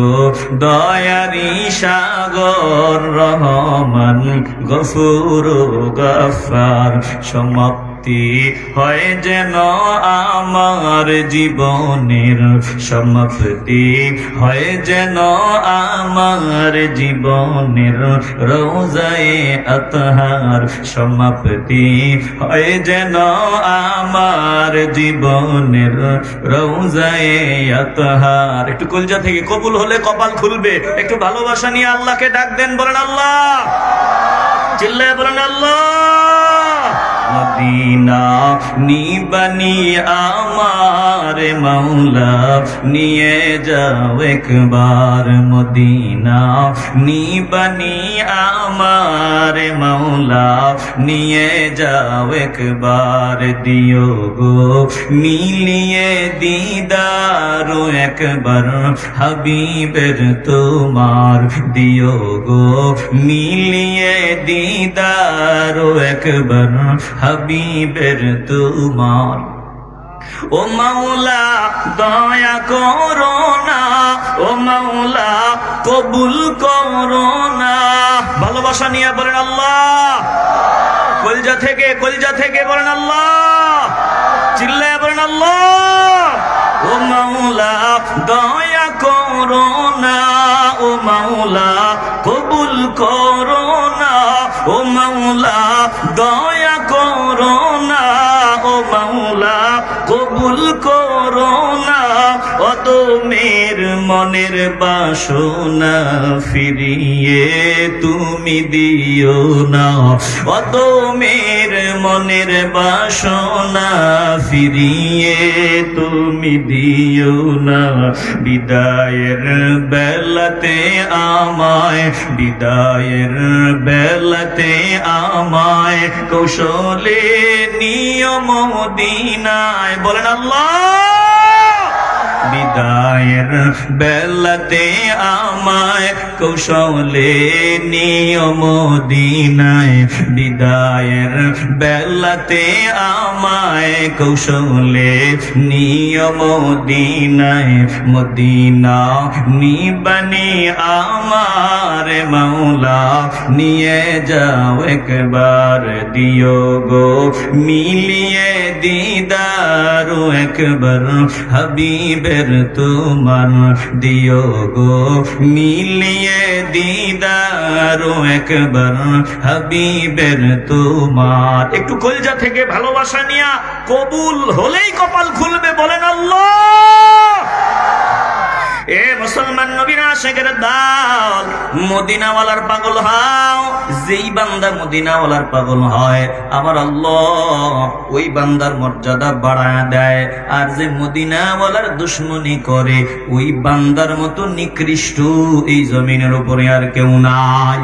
[SPEAKER 1] দয়ারি সাগর রহমান গফুর গফার। সমাপ্তি হয় যেন আমার জীবনের, সমাপ্তি হয় যেন আমার জীবনের রোজায়ে আতহার। সমাপ্তি হয় যেন আমার জীবনের রোজায়ে আতহার। একটু কলজা থেকে, কবুল হলে কপাল খুলবে। একটু ভালোবাসা নিয়ে আল্লাহকে ডাক দেন, বলেন আল্লাহ, চিল্লায় বলেন আল্লাহ। মদিনা নিবানি আমার মৌলা নিয়ে যাও একবার মদিনা নিবানি আমার মৌলা নিয়ে যাও একবার দিও গো মিলিয়ে দিদার একবার হাবিবের তোমার দিও গো মিলিয়ে দিদার একবার হাবিবের তোমার। ও মাওলা দয়া করো না, ও মাওলা কবুল করো না। ভালোবাসা নিয়ে বলেন আল্লাহ, কলজা থেকে বলেন আল্লাহ, চিল্লায় বলেন আল্লাহ। ও মাওলা দয়া করো না, ও মাওলা কবুল করো না, ও মাওলা দয়া করো না, ও মাওলা কবুল করো না। অদমের মনের বাসনা ফিরিয়ে তুমি দিও না, অদমের মনের বাসনা ফিরিয়ে তুমি দিও না। বিদায়ের বেলাতে আমায়, বিদায়ের বেলাতে আমায় কৌশলে নিয়ম মদিনায় বলেন আল্লাহ। বিদায়ের বেলাতে আমায় কৌশলে নিও মদিনায়, বিদায়ের বেলাতে আমায় কৌশলে নিও মদিনায়, মদিনা নিবানি আমার মাওলা নিয়ে যাও একবার, দিও গো মিলিয়ে দিদার একবার হাবিবের তোমার, দিও গো মিলিয়ে দিদার একবার হাবিবের তোমার। একটু কলজা থেকে ভালোবাসা নিয়া কবুল হলেই কপাল খুলবে, বলেন আল্লাহ। এ মুসলমান নবীর আশিকের দল, মদিনাওয়ালার পাগল হও। যেই বান্দা মদিনাওয়ালার পাগল হয় আমার আল্লাহ ওই বান্দার মর্যাদা বাড়ায় দেয়। আর যে মদিনাওয়ালার দুশমনি করে ওই বান্দার মতো নিকৃষ্ট এই জমিনের উপরে আর কেউ নাই।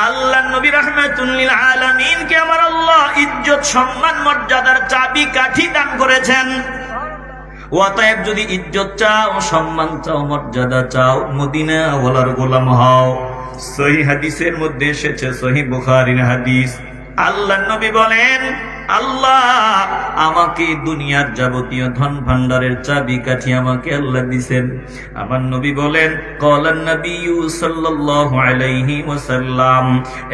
[SPEAKER 1] আল্লাহ নবী রাহমাতুল লিল আলামিন কে আমার আল্লাহ ইজ্জত সম্মান মর্যাদার চাবি কাঠি দান করেছেন। অতএব যদি ইজ্জত চাও, সম্মান চাও, মর্যাদা চাও, মদিনাওয়ালার গোলাম হও। সহিহ হাদিসের মধ্যে এসেছে, সহিহ বুখারীর হাদিস, আল্লাহ নবী বলেন আল্লাহ আমাকে দুনিয়ার যাবতীয় ধন ভান্ডারের চাবি কাঠি আমাকে আল্লাহ দিবেন। আমার নবী বলেন ক্বালান নবিয়্যু সাল্লাল্লাহু আলাইহি ওয়াসাল্লাম,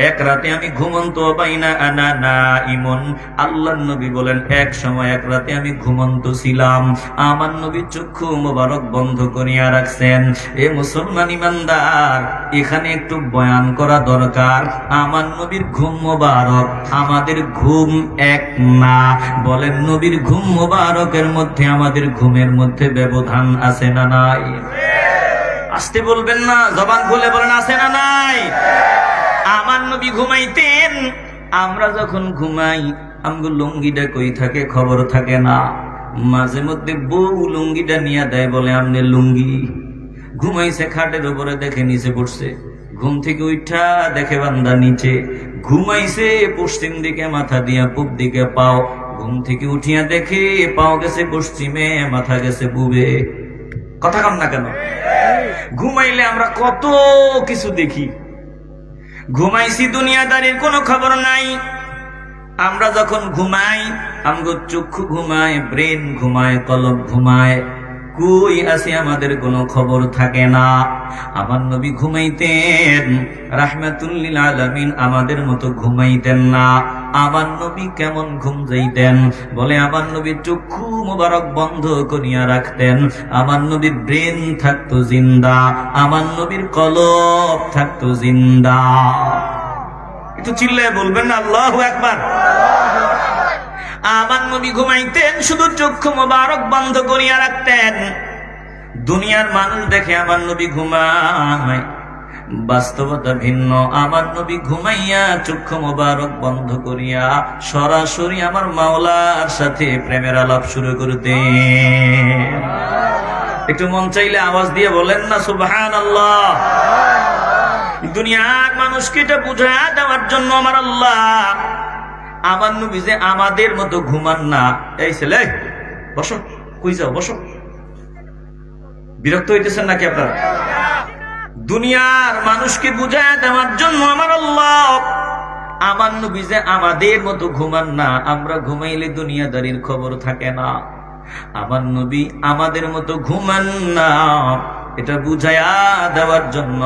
[SPEAKER 1] এক রাতে আমি ঘুমন্ত বাইনা আনা নাইমুন, আল্লাহর নবী বলেন এক সময় এক রাতে আমি ঘুমন্ত ছিলাম, আমার নবী চক্ষু মোবারক বন্ধ করিয়া রাখছেন। এ মুসলমান ইমানদার, এখানে একটু বয়ান করা দরকার। আমার নবীর ঘুম মোবারক, আমাদের ঘুম এক না। বলেন নবীর ঘুম মোবারকের মধ্যে আমাদের ঘুমের মধ্যে ব্যবধান আছে না নাই? আসতে বলবেন না, জবান খুলে বলেন আছে না নাই? আমার নবী ঘুমাইতেন, আমরা যখন ঘুমাই আমগো লুঙ্গিটা কই থাকে খবর থাকে না। মাঝে মধ্যে বউ লুঙ্গিটা নিয়ে দেয়, বলে আমনে লুঙ্গি। ঘুমাইছে খাটের উপরে, দেখে নিচে পড়ছে। ঘুম থেকে উঠা দেখে বান্দা নিচে। ঘুমাইছে পশ্চিম দিকে মাথা দিয়া, পূব দিকে পাও। ঘুম থেকে উঠিয়া দেখে পাও গেছে পশ্চিমে, মাথা গেছে পূবে। কথা কন না কেন? ঘুমাইলে আমরা কত কিছু দেখি। ঘুমাইছি দুনিয়াদারির কোনো খবর নাই। আমরা যখন ঘুমাই আমগো চক্ষু ঘুমায়, ব্রেন ঘুমায়, কলব ঘুমায়, কই আছে আমাদের কোনো খবর থাকে না। আমার নবী ঘুমাইতেন, রাহমাতুল লিল আলামিন আমাদের মতো ঘুমাইতেন না। আমার নবী কেমন ঘুম যাইতেন? বলে আমার নবী চক্ষু মোবারক বন্ধ করিয়া রাখতেন। আমার নবীর ব্রেন থাকতো জিন্দা, আমার নবীর কলব থাকতো জিন্দা। একটু চিল্লায় বলবেন না আল্লাহু আকবার। আমার নবী ঘুমাইতেন, শুধু চক্ষু মোবারক বন্ধ করিয়া রাখতেন। দুনিয়ার মানুষ দেখে আমার নবী ঘুমায়, বাস্তবতা ভিন্ন। আমার নবী ঘুমাইয়া চক্ষু মোবারক বন্ধ করিয়া সরাসরি আমার মাওলার সাথে প্রেমের আলাপ শুরু করতেন। একটু মন চাইলে আওয়াজ দিয়ে বলেন না সুবহানাল্লাহ। দুনিয়ার মানুষকে এটা বুঝা দেওয়ার জন্য আমার আল্লাহ আমার নবী যে আমাদের মতো ঘুমান না। এই ছেলে বসো, কই যাও, বসো। বিরক্ত হইতেছেন নাকি আপনারা? দুনিয়ার মানুষকে বুঝায় দেওয়ার জন্য আমার আল্লাহ আমার নবী যে আমাদের মতো ঘুমান না। আমরা ঘুমাইলে দুনিয়াদারির খবর থাকে না। আমার নবী আমাদের মতো ঘুমান না, এটা বুঝায়া দেওয়ার জন্য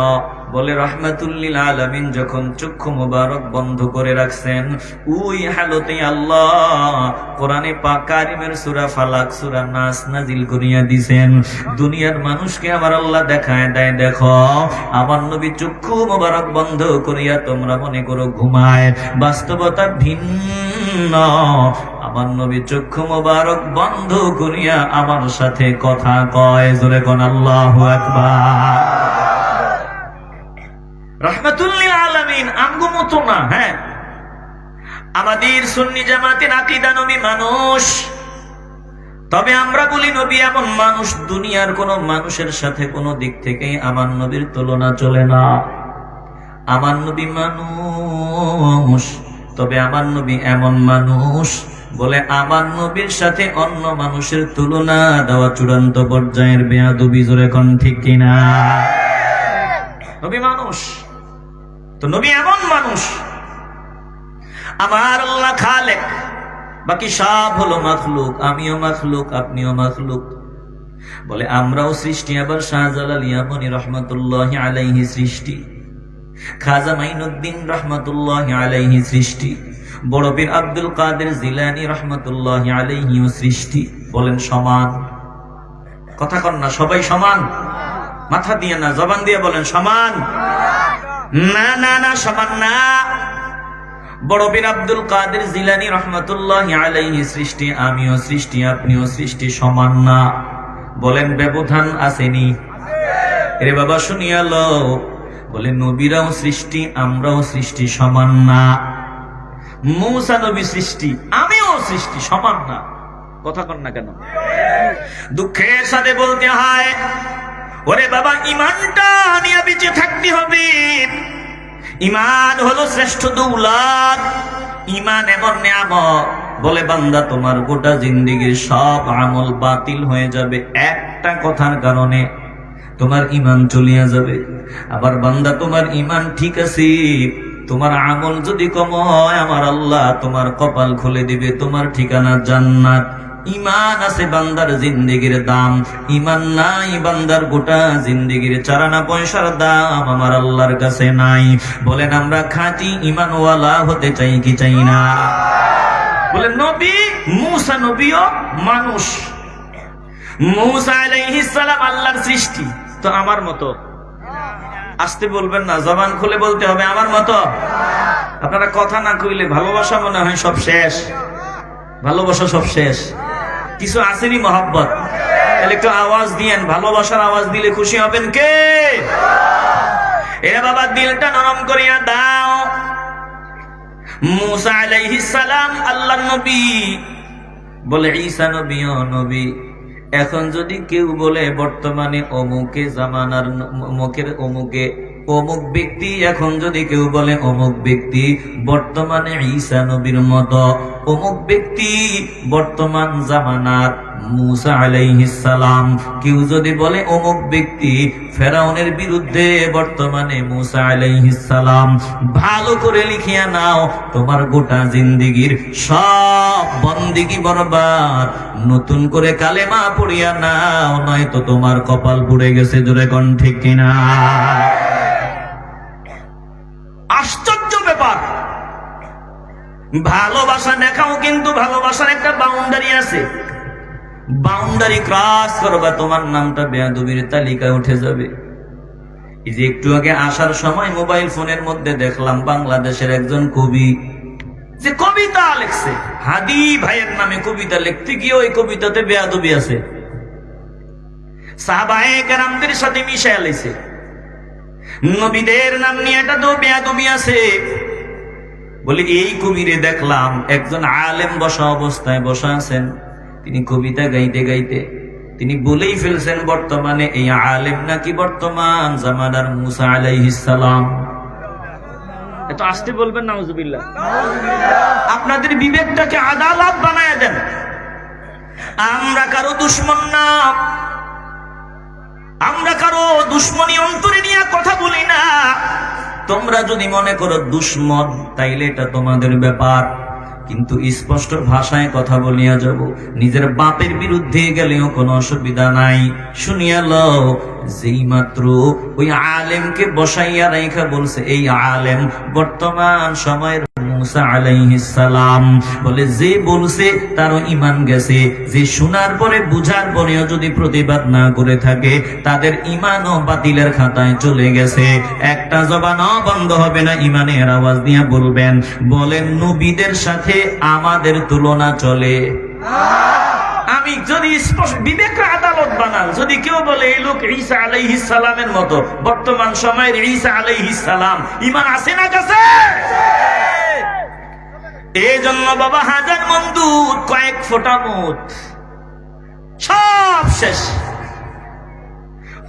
[SPEAKER 1] বলে রাহমাতুল লিল আলামিন যখন চক্ষু মোবারক বন্ধ করে রাখছেন, ওই হালতে আল্লাহ কোরআনে পাক কারিমের সূরা ফালাক, সূরা নাস নাজিল করিয়া দিবেন। দুনিয়ার মানুষকে আমার আল্লাহ দেখায় দেয়, দেখো আমার নবী চক্ষু মোবারক বন্ধ করিয়া তোমরা মনে করো ঘুমায়, বাস্তবতা ভিন্ন। আমার নবী চক্ষু মোবারক বন্ধ করিয়া আমার সাথে কথা কয়। জোরে কোন আল্লাহু আকবার। রাহমাতুল লিল আলামিন আমগো মতো না। হ্যাঁ, আমাদের সুন্নি জামাতের আকীদা নবী মানুষ, তবে আমরা বলি নবী এমন মানুষ দুনিয়ার কোন মানুষের সাথে কোন দিক থেকে আমার নবীর তুলনা চলে না। আমার নবী মানুষ, তবে আমার নবী এমন মানুষ বলে আমার নবীর সাথে অন্য মানুষের তুলনা দেওয়া চূড়ান্ত পর্যায়ের বেয়াদবি। জোরে কোন ঠিক কিনা? নবী মানুষ তো, নবী এমন মানুষ, আমার আল্লাহ খালেক, বাকি সব হলো মাখলুক। আমিও মাখলুক, আপনিও মাখলুক। বলে আমরাও সৃষ্টি, আবার শাহজালাল ইয়ামানি রহমাতুল্লাহি আলাইহি সৃষ্টি, খাজা মাইনুদ্দিন রহমাতুল্লাহি আলাইহি সৃষ্টি, বড় পীর আব্দুল কাদের জিলানী রহমাতুল্লাহি আলাইহি সৃষ্টি। বলেন সমান? কথা কন না, সবাই সমান? মাথা দিয়ে না, জবান দিয়ে বলেন সমান। না না না, সমান না। বড় পীর আব্দুল কাদের জিলানী রহমাতুল্লাহি আলাইহি সৃষ্টি, আমিও সৃষ্টি, আপনিও সৃষ্টি, সমান না। বলেন ব্যবধান আসেনি? রে বাবা শুনিয়া লো, বলে নবীরাও সৃষ্টি, আমরাও সৃষ্টি, সমান না। মূসা নবী সৃষ্টি, আমিও সৃষ্টি, সমান না। কথা কন না কেন? দুঃখের সাথে বলতে হয়, ওরে বাবা ইমানটা নিয়ে বেঁচে থাকতে হবে। ইমান হলো শ্রেষ্ঠ দৌলত। ইমান এমন নিয়ামত, বলে বান্দা তোমার গোটা জিন্দেগির সব আমল বাতিল হয়ে যাবে একটা কথার কারণে, তোমার ইমান চলিয়া যাবে। আবার বান্দা তোমার ইমান ঠিক আছে, তোমার আমল যদি কম হয়, আমার আল্লাহ তোমার কপাল খুলে দিবে, তোমার ঠিকানা জান্নাত। ইমান আছে বান্দার জিন্দেগির দাম, ইমান নাই বান্দার গোটা জিন্দেগির চারানা পয়সার দাম আমার আল্লাহর কাছে নাই। বলেন আমরা খাঁটি ইমানওয়ালা হতে চাই কি চাই না? বলে নবী মূসা নবীও মানুষ। মূসা আলাইহিস সালাম আল্লাহর সৃষ্টি, তো আমার মতো। আসতে বলবেন না, জবান খুলে বলতে হবে আমার মতো। আপনারা কথা না কইলে ভালোবাসা মনে হয় সব শেষ, ভালোবাসা সব শেষ। কিছু আসেনি মহব্বত? তাহলে একটু আওয়াজ দিয়েন, ভালোবাসার আওয়াজ দিলে খুশি হবেন কে? এ বাবা দিলটা নরম করিয়া দাও। মূসা আলাইহিস সালাম আল্লাহর নবী, বলে ঈসা নবীও নবী। এখন যদি কেউ বলে বর্তমানে অমুকে জামানার অমুক ব্যক্তি, এখন যদি কেউ বলে অমুক ব্যক্তি বর্তমানে ঈসা নবীর মতো, অমুক ব্যক্তি বর্তমান জামানার মূসা আলাইহিস সালাম, কেউ যদি বলে অমুক ব্যক্তি ফেরাউনের বিরুদ্ধে বর্তমানে মূসা আলাইহিস সালাম, ভালো করে লিখিয়া নাও, তোমার গোটা জিন্দেগির সব বন্দেগী বরবাদ। নতুন করে কালেমা পড়িয়া নাও, নয়তো তোমার কপাল পুড়ে গেছে। জোরে কোন ঠিক কিনা? আশ্চর্য ব্যাপার। ভালোবাসা দেখাও, কিন্তু ভালোবাসার একটা বাউন্ডারি আছে। বাউন্ডারি ক্রস করবা, তোমার নামটা বেয়াদবির তালিকায় উঠে যাবে। এই যে একটু আগে আসার সময় মোবাইল ফোনের মধ্যে দেখলাম বাংলাদেশের একজন কবি যে কবিতা লিখছে, হাদি ভাইয়ের নামে কবিতা লিখতে গিয়ে ওই কবিতাতে বেয়াদবি আছে, সাহাবায়ে কেরামদের সাথে মিশায়া লাইছে, নবীদের নাম নিয়ে এটা তো বেয়াদবি আছে। বলে এই কবিরে দেখলাম একজন আলেম বসা অবস্থায় বসা আছেন, তিনি কবিতা গাইতে গাইতে তিনি বলেই ফেলছেন বর্তমানে এই আলেম নাকি বর্তমান জামানার মূসা আলাইহিস সালাম। এত আসতে বলবেন নাউজুবিল্লাহ। আপনাদের বিবেকটাকে আদালত বানায় দেন। আমরা কারো দুশমন না, আমরা কারো দুশ্মনী অন্তরে নিয়ে কথা বলি না। তোমরা যদি মনে করো দুশ্মন, তাইলে এটা তোমাদের ব্যাপার, কিন্তু স্পষ্ট ভাষায় কথা বলিয়া যাব। নিজের বাপের বিরুদ্ধে গেলেও কোনো অসুবিধা নাই। শুনিয়া লও, যেই মাত্র ওই আলেমকে বসাইয়া রাইখা বলছে এই আলেম বর্তমান সময়ের মূসা আলাইহিস সালাম, বলে যে বলছে তারও ঈমান গেছে, যে শোনার পরে বুঝার পরেও যদি প্রতিবাদ না করে থাকে তাদের ঈমানও বাতিলের খাতায় চলে গেছে। একটা জবানও বন্ধ হবে না, ঈমানের আওয়াজ দিয়ে বলবেন। বলেন নবীদের সাথে আমাদের তুলনা চলে? আমি যদি স্পষ্ট বিবেকের আদালত বানান, যদি কেউ বলে এই লোক ঈসা আলাইহিস সালামের মতো, বর্তমান সময়ের ঈসা আলাইহিস সালাম, ঈমান আছে না কাছে? এই জন্য বাবা হাজার মন দুধ কয়েক ফোঁটা মুদ, সব শেষ।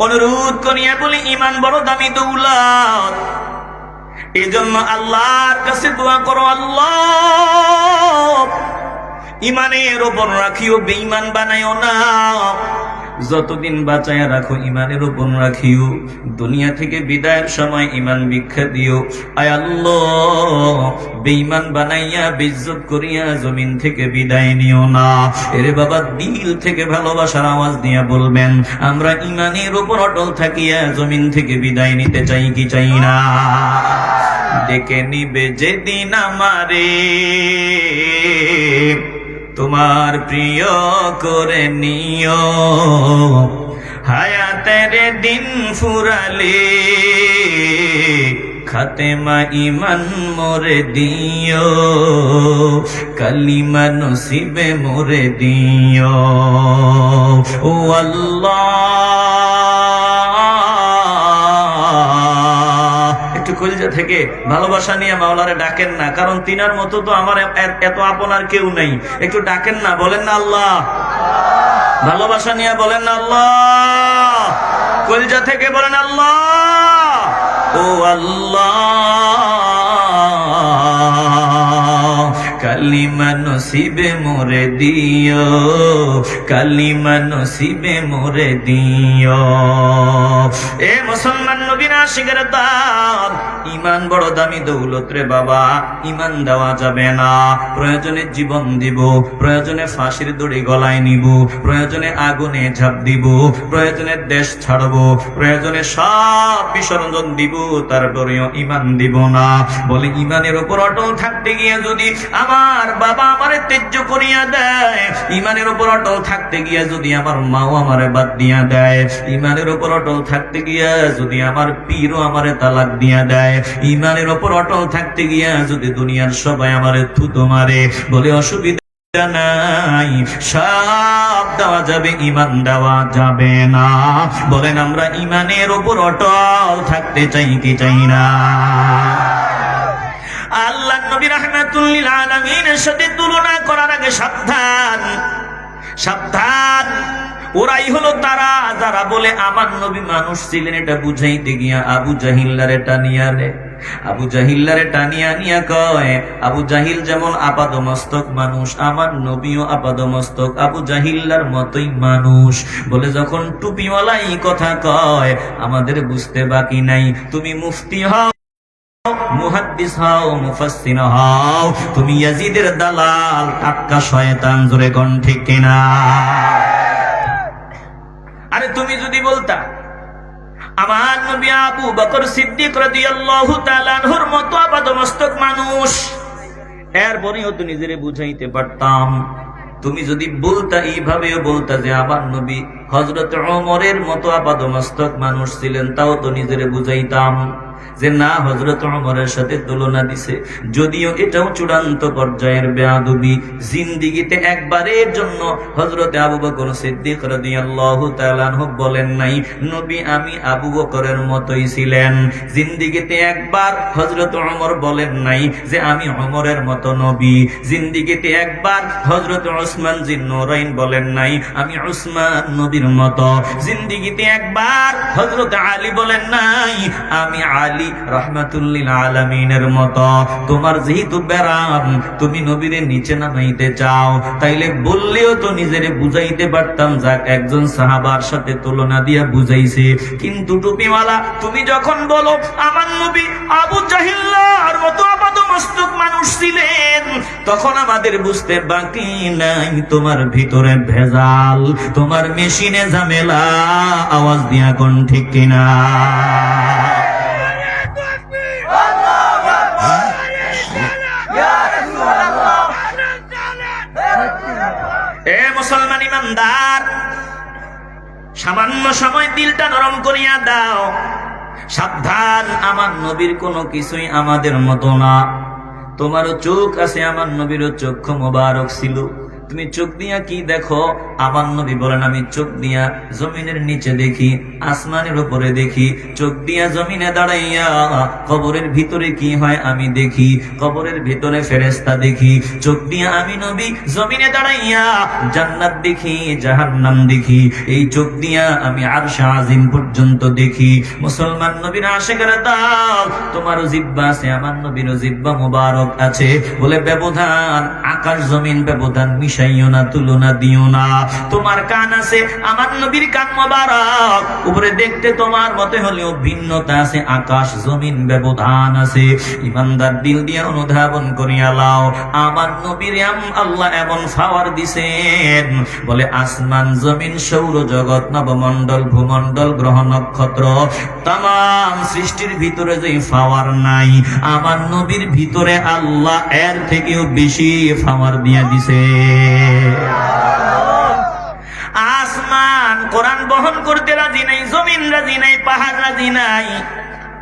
[SPEAKER 1] অনুরোধ করিয়া বলি ঈমান বড় দামি দৌলত। এই জন্য আল্লাহর কাছে দোয়া করো, আল্লাহ ইমানের উপর রাখিও, বেঈমান বানাইও না। যতদিন বাঁচায় রাখো ইমানের উপর রাখিও। দুনিয়া থেকে বিদায়ের সময় ইমান ভিক্ষা দিও। আয় আল্লাহ, বেঈমান বানাইয়া বেইজ্জত করিয়া জমিন থেকে বিদায় নিও না। এরে বাবা, দিল থেকে ভালোবাসার আওয়াজ দিয়ে বলবেন, আমরা ইমানের উপর অটল থাকিয়া জমিন থেকে বিদায় নিতে চাই কি চাই না? ডেকে নিবে যেদিন আমারে তোমার প্রিয় করে নিও, হায়াতের দিন ফুরালে খাতেমা ইমান মোরে দিও, কালিমা নসিবে মোরে দিও। ও আল্লাহ, একটু কলিজা থেকে ভালোবাসা নিয়ে মাওলারে ডাকেন না, কারণ তিনার মতো তো আমার এত আপনার কেউ নেই। একটু ডাকেন না, বলেন না আল্লাহ। ভালোবাসা নিয়ে বলেন না আল্লাহ। কলিজা থেকে বলেন আল্লাহ। ও আল্লাহ, কালিমা নসিবে মোরে দিও, কালিমা নসিবে মোরে দিও। এ মুসলমান নবীর আশিকের দল, ইমান বড় দামি দৌলত রে বাবা। ইমান দেওয়া যাবে না। প্রয়োজনে জীবন দিব, প্রয়োজনে ফাঁসির দড়ি গলায় নিব, প্রয়োজনে আগুনে ঝাঁপ দিব, প্রয়োজনে দেশ ছাড়বো, প্রয়োজনে সব বিসর্জন দিব, তারপরেও ইমান দিব না। বলে ইমানের উপর অটল থাকতে গিয়ে যদি আমার বাবা আমারে ত্যায্য করিয়া দেয়, ইমানের উপর অটল থাকতে গিয়া যদি আমার মাও আমারে বাদ দিয়া দেয়, ইমানের উপর অটল থাকতে গিয়া যদি আমার পীরও আমারে তালাক দিয়া দেয়, ইমানের উপর অটল থাকতে গিয়া যদি দুনিয়ার সবাই আমারে থুতো মারে, বলে অসুবিধা নাই, সব দেওয়া যাবে, ইমান দেওয়া যাবে না। বলেন আমরা ইমানের উপর অটল থাকতে চাই কি চাই না? আল্লাহ নবী রাহমাতুল লিল আলামিনের সাথে তুলনা করার আগে সাবধান, সাবধান। ওরাই হলো তারা যারা বলে আমার নবী মানুষ ছিলেন। এটা বুঝাইতে গিয়া আবু জাহিল্লারে টানিয়া নে, আবু জাহিল্লারে টানিয়া নিয়া কয়, আবু জাহিল যেমন আপাদমস্তক মানুষ, আমার নবীও আপাদমস্তক আবু জাহিল্লার মতোই মানুষ। বলে যখন টুপিওয়ালাই কথা কয়, আমাদের বুঝতে বাকি নাই। তুমি মুফতি হও, মুহাদ্দিস হও, মুফাসসির হও, তুমি ইয়াজিদের দালাল, টাটকা শয়তান। জোরে কোন ঠিক কিনা? আরে তুমি যদি বলতা আমার নবী আবু বকর সিদ্দিক রাদিয়াল্লাহু তাআলা আনহুর মতো আপাদমস্তক মানুষ, এরপরেও তো নিজেরে বুঝাইতে পারতাম। তুমি যদি বলতা, এইভাবেও বলতা যে আমার নবী হযরত ওমরের মতো আপাদমস্তক মানুষ ছিলেন, তাও তো নিজেরে বুঝাইতাম যে না, হযরত ওমরের সাথে তুলনা দিছে। যদিও এটাও চূড়ান্ত পর্যায়ের বেয়াদবি। জিন্দেগিতে একবারের জন্য হযরত আবু বকর সিদ্দিক রাদিয়াল্লাহু তাআলা আনহু বলেন নাই নবী আমি আবু বকরের মতোই ছিলেন। জিন্দেগিতে একবার হযরত ওমর বলেন নাই যে আমি ওমরের মতো নবী। জিন্দেগিতে একবার হযরত ওসমান জিন্নুরাইন বলেন নাই আমি ওসমান নবীর মতো। জিন্দেগিতে একবার হযরত আলী বলেন নাই আমি আলী রাহমাতুল লিল আলামিনের মতো। তোমার যেহেতু ব্যারাম, তুমি নবীরে নিচে নামাইতে চাও, তাইলে বললেও তো নিজেরে বুঝাইতে পারতাম, যাক একজন সাহাবার সাথে তুলনা দিয়া বুঝাইছে। কিন্তু টুপিওয়ালা তুমি যখন বলো আমার নবী আবু জাহিল্লার মতো আপাদমস্তক মানুষ ছিলেন, তখন আমাদের বুঝতে বাকি নাই তোমার ভিতরে ভেজাল, তোমার মেশিনে ঝামেলা। আওয়াজ দিয়া কোন ঠিক কিনা? এ মুসলমান ইমানদার, সামান্য সময় দিলটা নরম করিয়া দাও। সাবধান, আমার নবীর কোনো কিছুই আমাদের মতো না। তোমারও চোখ আছে, আমার নবীরও চক্ষু মোবারক ছিল। তুমি চোখ দিয়া কি দেখো? আমার নবী বলেন, আমি চোখ দিয়া জমিনের নিচে দেখি, আসমানের উপরে দেখি। চোখ দিয়া জমিনে দাঁড়াইয়া কবরের ভিতরে কি হয় আমি দেখি, কবরের ভিতরে ফেরেশতা দেখি। চোখ দিয়া আমি নবী জমিনে দাঁড়াইয়া জান্নাত দেখি, জাহান্নাম দেখি। এই চোখ দিয়া আমি আরশ আজিম পর্যন্ত দেখি। মুসলমান নবীর আশিকেরা দাও, তোমারও জিহ্বা আছে, আমার নবীরও জিহ্বা মুবারক আছে। বলে ব্যবধান আকাশ জমিন, ব্যবধান মিশাইও না, তুলনা দিও না। তোমার কান আছে, আমার নবীর কান মুবারক, উপরে দেখতে তোমার মতে হলেও ভিন্নতা আছে। আকাশ জমিন ব্যবধান আছে। ইমানদার দিল দিয়ে অনুধাবন করিয়া লাও, আমার নবীর আল্লাহ এমন পাওয়ার দিছেন, বলে আসমান জমিন সৌর জগৎ নবমণ্ডল ভূমণ্ডল গ্রহ নক্ষত্র তাম সৃষ্টির ভিতরে যে পাওয়ার নাই, আমার নবীর ভিতরে আল্লাহ এর থেকেও বেশি পাওয়ার দিয়া দিছে। আসমান কোরআন বহন করতে রাজি নাই, জমিন রাজি নাই, পাহাড় রাজি নাই।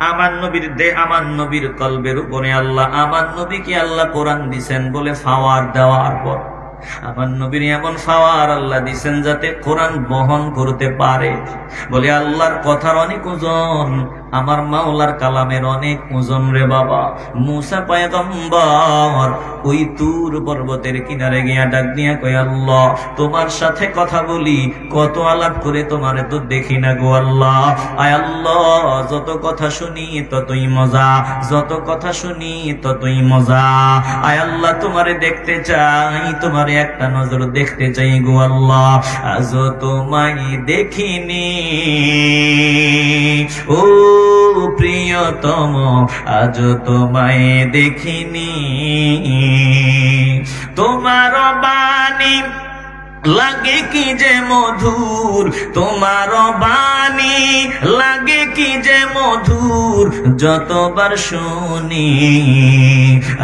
[SPEAKER 1] আমার নবীর আমার নবীর কলবের উপরে আল্লাহ, আমার নবীকে আল্লাহ কোরআন দিছেন বলে পাওয়ার দেওয়ার পর আমার নবীর এমন পাওয়ার আল্লাহ দিছেন যাতে কোরআন বহন করতে পারে। বলে আল্লাহর কথার অনেক ওজন, আমার মাওলার কালামের অনেক ওজন রে বাবা। মুসা পয়গম্বর ওই তুর পর্বতের কিনারে গিয়া ডাক দিয়া কয়, আল্লাহ তোমার সাথে কথা বলি, কত আলাপ করে তোমারে তো দেখি না গো আল্লাহ। আয় আল্লাহ, যত কথা শুনি ততই মজা, যত কথা শুনি ততই মজা। আয় আল্লাহ, তোমারে দেখতে চাই, তোমারে একটা নজর দেখতে চাই গো আল্লাহ। আজ তোমায় দেখিনি ও প্রিয়তম, আজ তোমায় দেখিনি। তোমার বাণী লাগে কি যে মধুর, তোমার বাণী লাগে কি যে মধুর, যতবার শুনি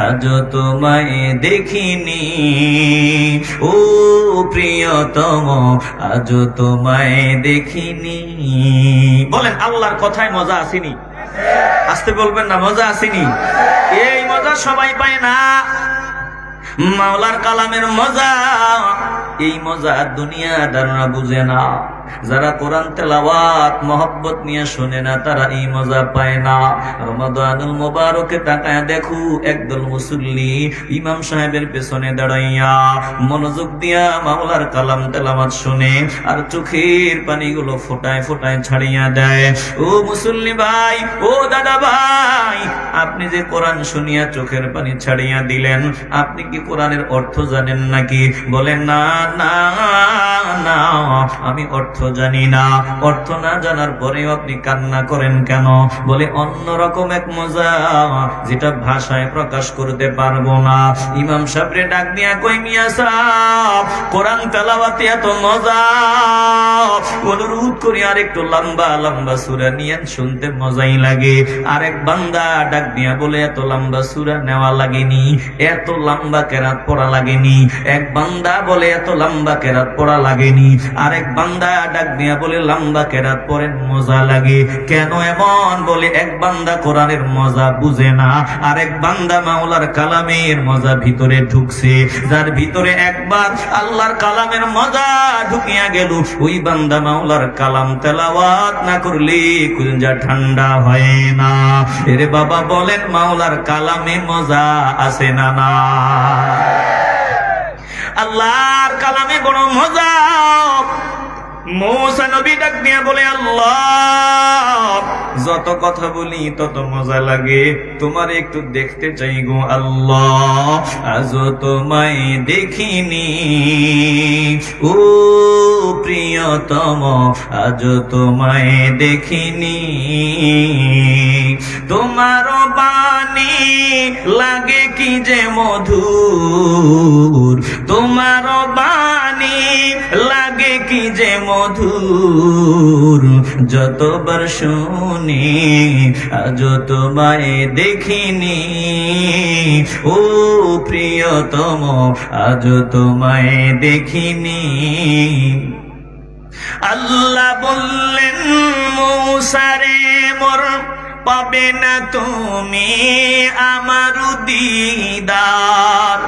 [SPEAKER 1] আজ তোমায় দেখিনি ও প্রিয়তম, আজ তোমায় দেখিনি। বলেন আল্লাহর কথায় মজা আসেনি? আসতে বলবেন না, মজা আসেনি? এই মজা সবাই পায় না। মাওলার কালামের মজা, এই মজা দুনিয়াদাররা বুঝে না। যারা কোরআন তেলাওয়াত মহব্বত নিয়ে শোনে না, তারা এই মজা পায় না। রমাদানুল মুবারকে তাকায় দেখো, একদল মুসল্লি ইমাম সাহেবের পেছনে দাঁড়াইয়া মনোযোগ দিয়া মাওলার কালাম তেলাওয়াত শুনে আর চোখের পানিগুলো ফোটায় ফোটায় ছাড়িয়া দেয়। ও মুসল্লি ভাই, ও দাদা ভাই, আপনি যে কোরআন শুনিয়া চোখের পানি ছাড়িয়া দিলেন, আপনি কি কোরআনের অর্থ জানেন নাকি? বলেন না না না, আমি অর্থ জানি না। অর্থ না জানার পরেও আপনি কান্না করেন কেন? বলে অন্যরকম এক মজা, যেটা ভাষায় প্রকাশ করতে পারবো না। ইমাম সাহেবরে ডাক দিয়া কই, মিয়া সাহেব, কোরআন তেলাওয়াতে এত মজা, অনুরোধ করি আর একটু লম্বা লম্বা সূরা নিয়েন, শুনতে মজাই লাগে। আরেক বান্দা ডাক দিয়া বলে, এত লম্বা সূরা নেওয়া লাগেনি, এত লম্বা কেরাত পড়া লাগেনি। এক বান্দা বলে, এত লম্বা কেরাত পড়া লাগেনি। আরেক বান্দা ডাক দিয়া বলে, লম্বা কেরাত পড়েন, মজা লাগে। কেন এমন? বলে এক বান্দা কোরআনের মজা বুঝে না, আরেক বান্দা মাওলার কালামের মজা ভিতরে ঢুকছে। যার ভিতরে একবার আল্লাহর কালামের মজা ঢুকিয়া গেল, ওই বান্দা মাওলার কালাম তেলাওয়াত না করলে কলিজা ঠান্ডা হয় না। এরে বাবা বলেন, মাওলার কালামে মজা আছে না না? আল্লাহর কালামে বড় মজা। মুসা নবী ডাক দিয়া বলে, আল্লাহ যত কথা বলি তত মজা লাগে, তোমার একটু দেখতে চাই গো আল্লাহ। আজ তোমায় দেখিনি ও প্রিয়তম, আজ তোমায় দেখিনি। তোমার বাণী লাগে কি যে মধুর, তোমার বাণী লাগে কি যে মধুর, যতবার শুনি আজ তোমায় দেখিনি ও প্রিয়তম, আজ তোমায় দেখিনি। আল্লাহ বললেন, মূসা রে মোর পাবে না তুমি আমার দিদার।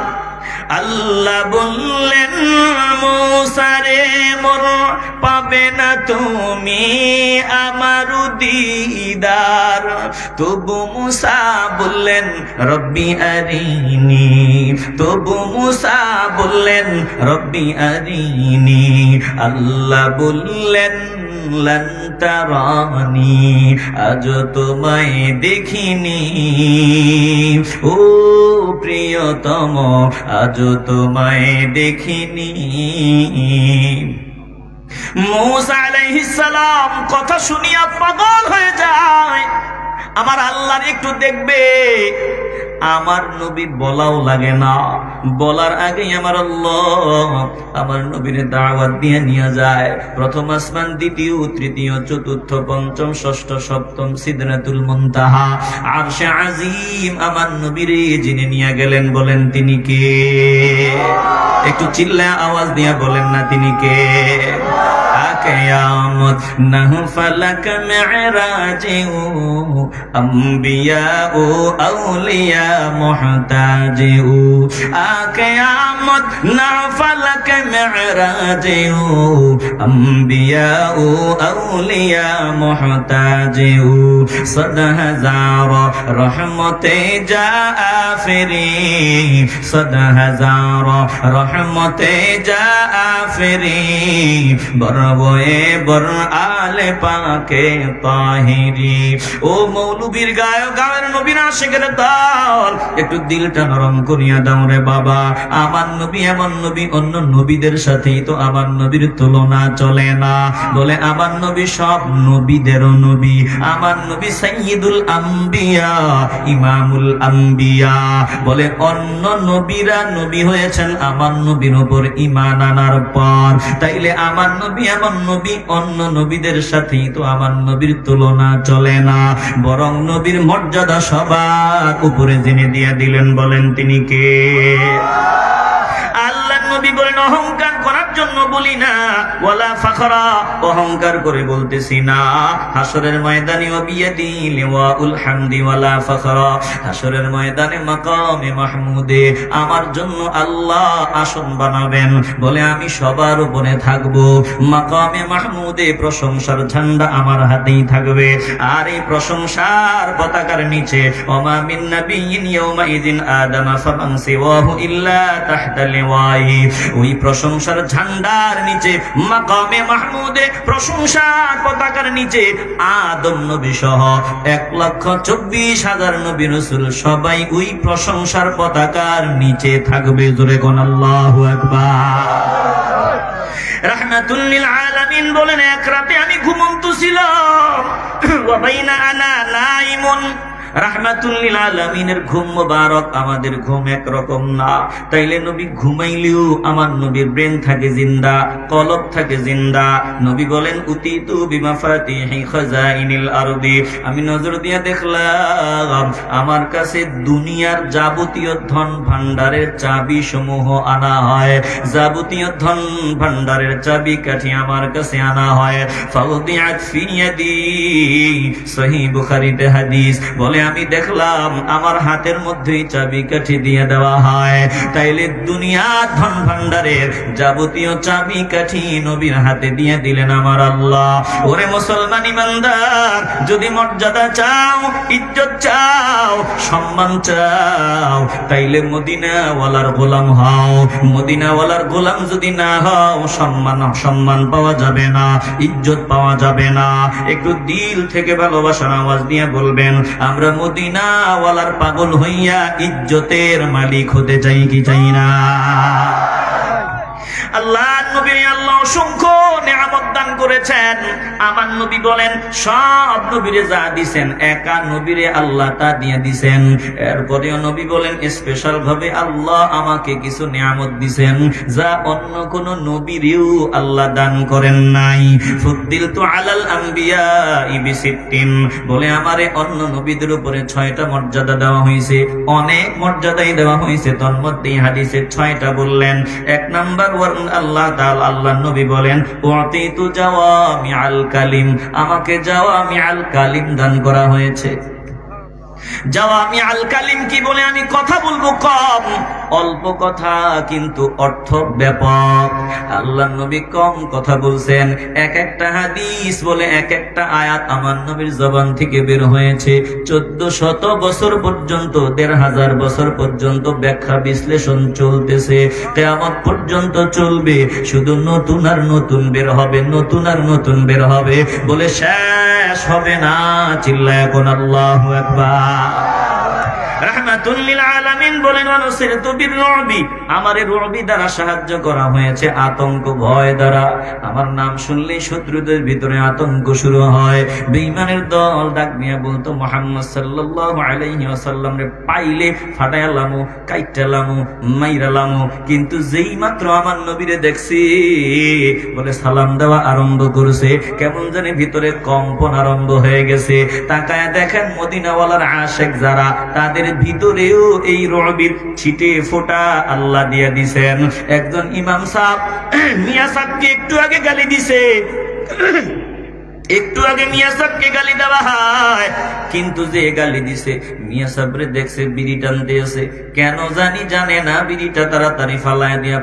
[SPEAKER 1] আল্লাহ বললেন, মুসা রে মোর পাবে না তুমি আমার দিদার। তবু মুসা বললেন রব্বি আরিনি, তবু মুসা বললেন রব্বি আরিনি। আল্লাহ বললেন লান তারানি, আজ তোমায় দেখিনি। ও প্রিয়তম আজ তোমায় দেখিনি। মুসা আলাইহিস সালাম কথা শুনিয়া পাগল হয়ে যায়। আমার আল্লাহর একটু দেখবে, আমার নবী বলাও লাগে না, বলার আগেই আমার আল্লাহ আমার নবীর দাওয়াত দিয়ে নিয়ে যায়। প্রথম আসমান, দ্বিতীয়, তৃতীয়, চতুর্থ, পঞ্চম, ষষ্ঠ, সপ্তম, সিদরাতুল মুনতাহা, আরশে আজিম আমার নবীরে যিনি নিয়ে গেলেন, বলেন তিনি কে? একটু চিল্লায় আওয়াজ দিয়া বলেন না তিনি কে? কিয়ামত নাহ ফালাক মেরাজে ও আম্বিয়া ও আউলিয়া মুহতাজে ও কিয়ামত নাহ ফালাক মেরাজে ও আম্বিয়া ও আউলিয়া মুহতাজে ও সদ হাজার রহমতে যা আফরি, সদ হাজার রহমতে যা আফরি, বরবয়ে বর আলে পাকে তাহিরি। ও মৌলবীর গায়ক, গায়ের নবীর আশিকের দল, একটু দিলটা নরম করিয়া দাও রে বাবা। আমার নবী এমন নবী, অন্য নবীদের সাথেই তো আমার নবীর তুলনা চলে না। বলে আমার নবী সব নবীদেরও নবী, আমার নবী সাইয়্যিদুল আম্বিয়া, ইমামুল আম্বিয়া। বলে অন্য নবীরা নবী হয়েছেন আমার নবীর উপর ঈমান আনার পর। তাইলে আমার নবী এমন নবী, অন্য নবীদের সাথেই তো আমার নবীর তুলনা চলে না। বরং নবীর মর্যাদা সবার উপরে জেনে দিয়ে দিলেন, বলেন তিনি কে? আল্লাহ নবী বলেন অহংকার করার জন্য বলি না, ওয়ালা ফাখরা, অহংকার করে বলতেছি না। হাসরের ময়দানে ওয়াবিয়াদি লিওয়াউল হামদি ওয়ালা ফাখরা, হাসরের ময়দানে মাকামে মাহমুদে আমার জন্য আল্লাহ আসন বানাবেন। বলে আমি সবার উপরে থাকব। মাকামে মাহমুদে প্রশংসার ঝান্ডা আমার হাতেই থাকবে। আর এই প্রশংসার পতাকার নিচে ওমা মিন নাবিয়্যিন ইয়াউমাইযিন আদামা ফামান সিওয়াহু ইল্লা তাহতা লিওয়াই, ওই প্রশংসার ঝান্ডার নিচে মাকামে মাহমুদে প্রশংসার পতাকার নিচে আদম নবী সহ 1,24,000 নবী রাসূল সবাই ওই প্রশংসার পতাকার নিচে থাকবে। জোরে কোন আল্লাহু আকবার। রাহমাতুল লিল আলামিন বলেন এক রাতে আমি ঘুমন্ত ছিলাম, ওয়া বাইনা আনা নাইমুন। রাহমাতুল লিল আলামিনের ঘুম মুবারক, আমাদের ঘুম একরকম না। তাইলে নবী ঘুমাইলেও আমার নবীর ব্রেন থাকে জিন্দা, কলব থাকে জিন্দা। নবী বলেন উতিতু বিমাফাতিহি খাজাইনিল আরদি, আমি নজর দিয়ে দেখলাম আমার কাছে দুনিয়ার যাবতীয় ধন ভান্ডারের চাবি সমূহ আনা হয়, যাবতীয় ধন ভান্ডারের চাবি কাঠি আমার কাছে আনা হয়। ফাউদিআত ফি ইয়াদি, সহিহ বুখারীতে হাদিস। বলে আমি দেখলাম আমার হাতের মধ্যেই চাবি কাঠি দিয়ে দেওয়া হয়। তাইলে দুনিয়ার ধন ভান্ডারের যাবতীয় চাবি কাঠি নবীর হাতে দিয়ে দিলেন আমার আল্লাহ। ওরে মুসলমান ইমানদার, যদি মর্যাদা চাও, ইজ্জত চাও, সম্মান চাও, তাইলে মদিনাওয়ালার গোলাম হও। মদিনাওয়ালার গোলাম যদি না হও, সম্মান পাওয়া যাবে না, ইজ্জত পাওয়া যাবে না। একটু দিল থেকে ভালোবাসার আওয়াজ দিয়ে বলবেন, আমরা মদিনাওয়ালার পাগল হইয়া ইজ্জতের মালিক হতে চাই কি চাই না? আল্লাহ নবীর আল্লাহ অসংখ্য নিয়ামত দান করেছেন। আমার নবী বলেন সব নবীরে যা দিবেন, একা নবীরে আল্লাহ তা দিয়ে দিবেন। এরপরেও নবী বলেন স্পেশাল ভাবে আল্লাহ আমাকে কিছু নিয়ামত দিবেন যা অন্য কোন নবীরেও আল্লাহ দান করেন নাই। ফুদ্দিলতু আলাল আম্বিয়া বিসিত্তিন, বলে আমারে অন্য নবীদের উপরে 6টা মর্যাদা দেওয়া হয়েছে, অনেক মর্যাদাই দেওয়া হয়েছে। তার মধ্যে হাদিসে 6টা বললেন। 1 নাম্বার আল্লাহ তাআলা, আল্লাহ নবী বলেন উতিতু জাওয়ামিআল কালিম, আমাকে জাওয়ামিআল কালিম দান করা হয়েছে। জাওয়ামিআল কালিম কি? বলে আমি কথা বলবো কম, অল্প কথা কিন্তু অর্থ ব্যাপক। আল্লাহ নবী কম কথা বলছেন, এক একটা হাদিস বলে এক একটা আয়াত আমার নবীর জবান থেকে বের হয়েছে 1400 বছর পর্যন্ত, 1500 বছর পর্যন্ত ব্যাখ্যা বিশ্লেষণ চলতেছে, কিয়ামত পর্যন্ত চলবে। শুধু নতুন আর নতুন বের হবে, নতুন আর নতুন বের হবে, বলে শেষ হবে না। চিল্লায় কোন আল্লাহু আকবার। রাহমাতুল লিল আলামিন বলেন, ওয়ানুসিরতু বিররুবি, আমারে রুবি দ্বারা সাহায্য করা হয়েছে, আতঙ্ক ভয় দ্বারা। আমার নাম শুনলেই শত্রুদের ভিতরে আতঙ্ক শুরু হয়। বেঈমানের দল ডাক নিয়ে বলতো, মুহাম্মদ সাল্লাল্লাহু আলাইহি ওয়াসাল্লাম রে পাইলে ফাটায়ালামু, কাইটালামু, মাইরালামু। কিন্তু যেই মাত্র আমার নবীরে দেখছি, বলে সালাম দেওয়া আরম্ভ করেছে, কেমন জানি ভিতরে কম্পন আরম্ভ হয়ে গেছে। তাকায় দেখেন মদিনাওয়ালার আশিক যারা, তাদের ভিতরেও এই রবির ছিটে ফোঁটা আল্লাহ দিয়ে দিছেন। একজন ইমাম সাহেব মিয়া সাহেবকে একটু আগে গালি দিছে, একটু আগে মিয়া সাহেবকে গালি দেওয়া হয়, কিন্তু যে গালি দিছে মিয়া সাহেবরে দেখছে বিড়ি টানতে আছে, কেন জানি জানে না, বিড়িটা তাড়াতাড়ি ফালায় দিয়া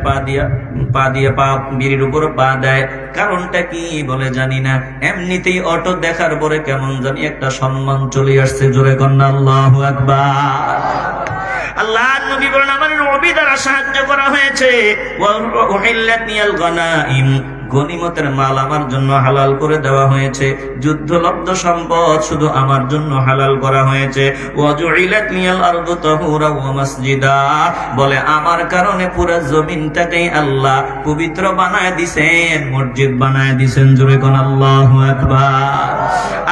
[SPEAKER 1] পা বিড়ির উপর পা দেয়। কারণটা কি বলে জানি না, এমনিতেই অটো দেখার পরে কেমন জানি একটা সম্মান চলে আসছে। জোরে কন্যা আল্লাহু আকবার। আল্লাহ নবী বলেন, আমার নবী দ্বারা সাহায্য করা হয়েছে। ওয়াহিল্লাতনিয়াল গনাইম, গনিমতের মাল আমার জন্য হালাল করে দেওয়া হয়েছে, যুদ্ধলব্ধ সম্পদ শুধু আমার জন্য হালাল করা হয়েছে। ওয়াজুইলাত লিয়াল আরদু তাহুরা ওয়া মাসজিদা, বলে আমার কারণে পুরো জমিনটাকেই আল্লাহ পবিত্র বানায় দিবেন, মসজিদ বানায় দিবেন। জোরে কোন আল্লাহু আকবার।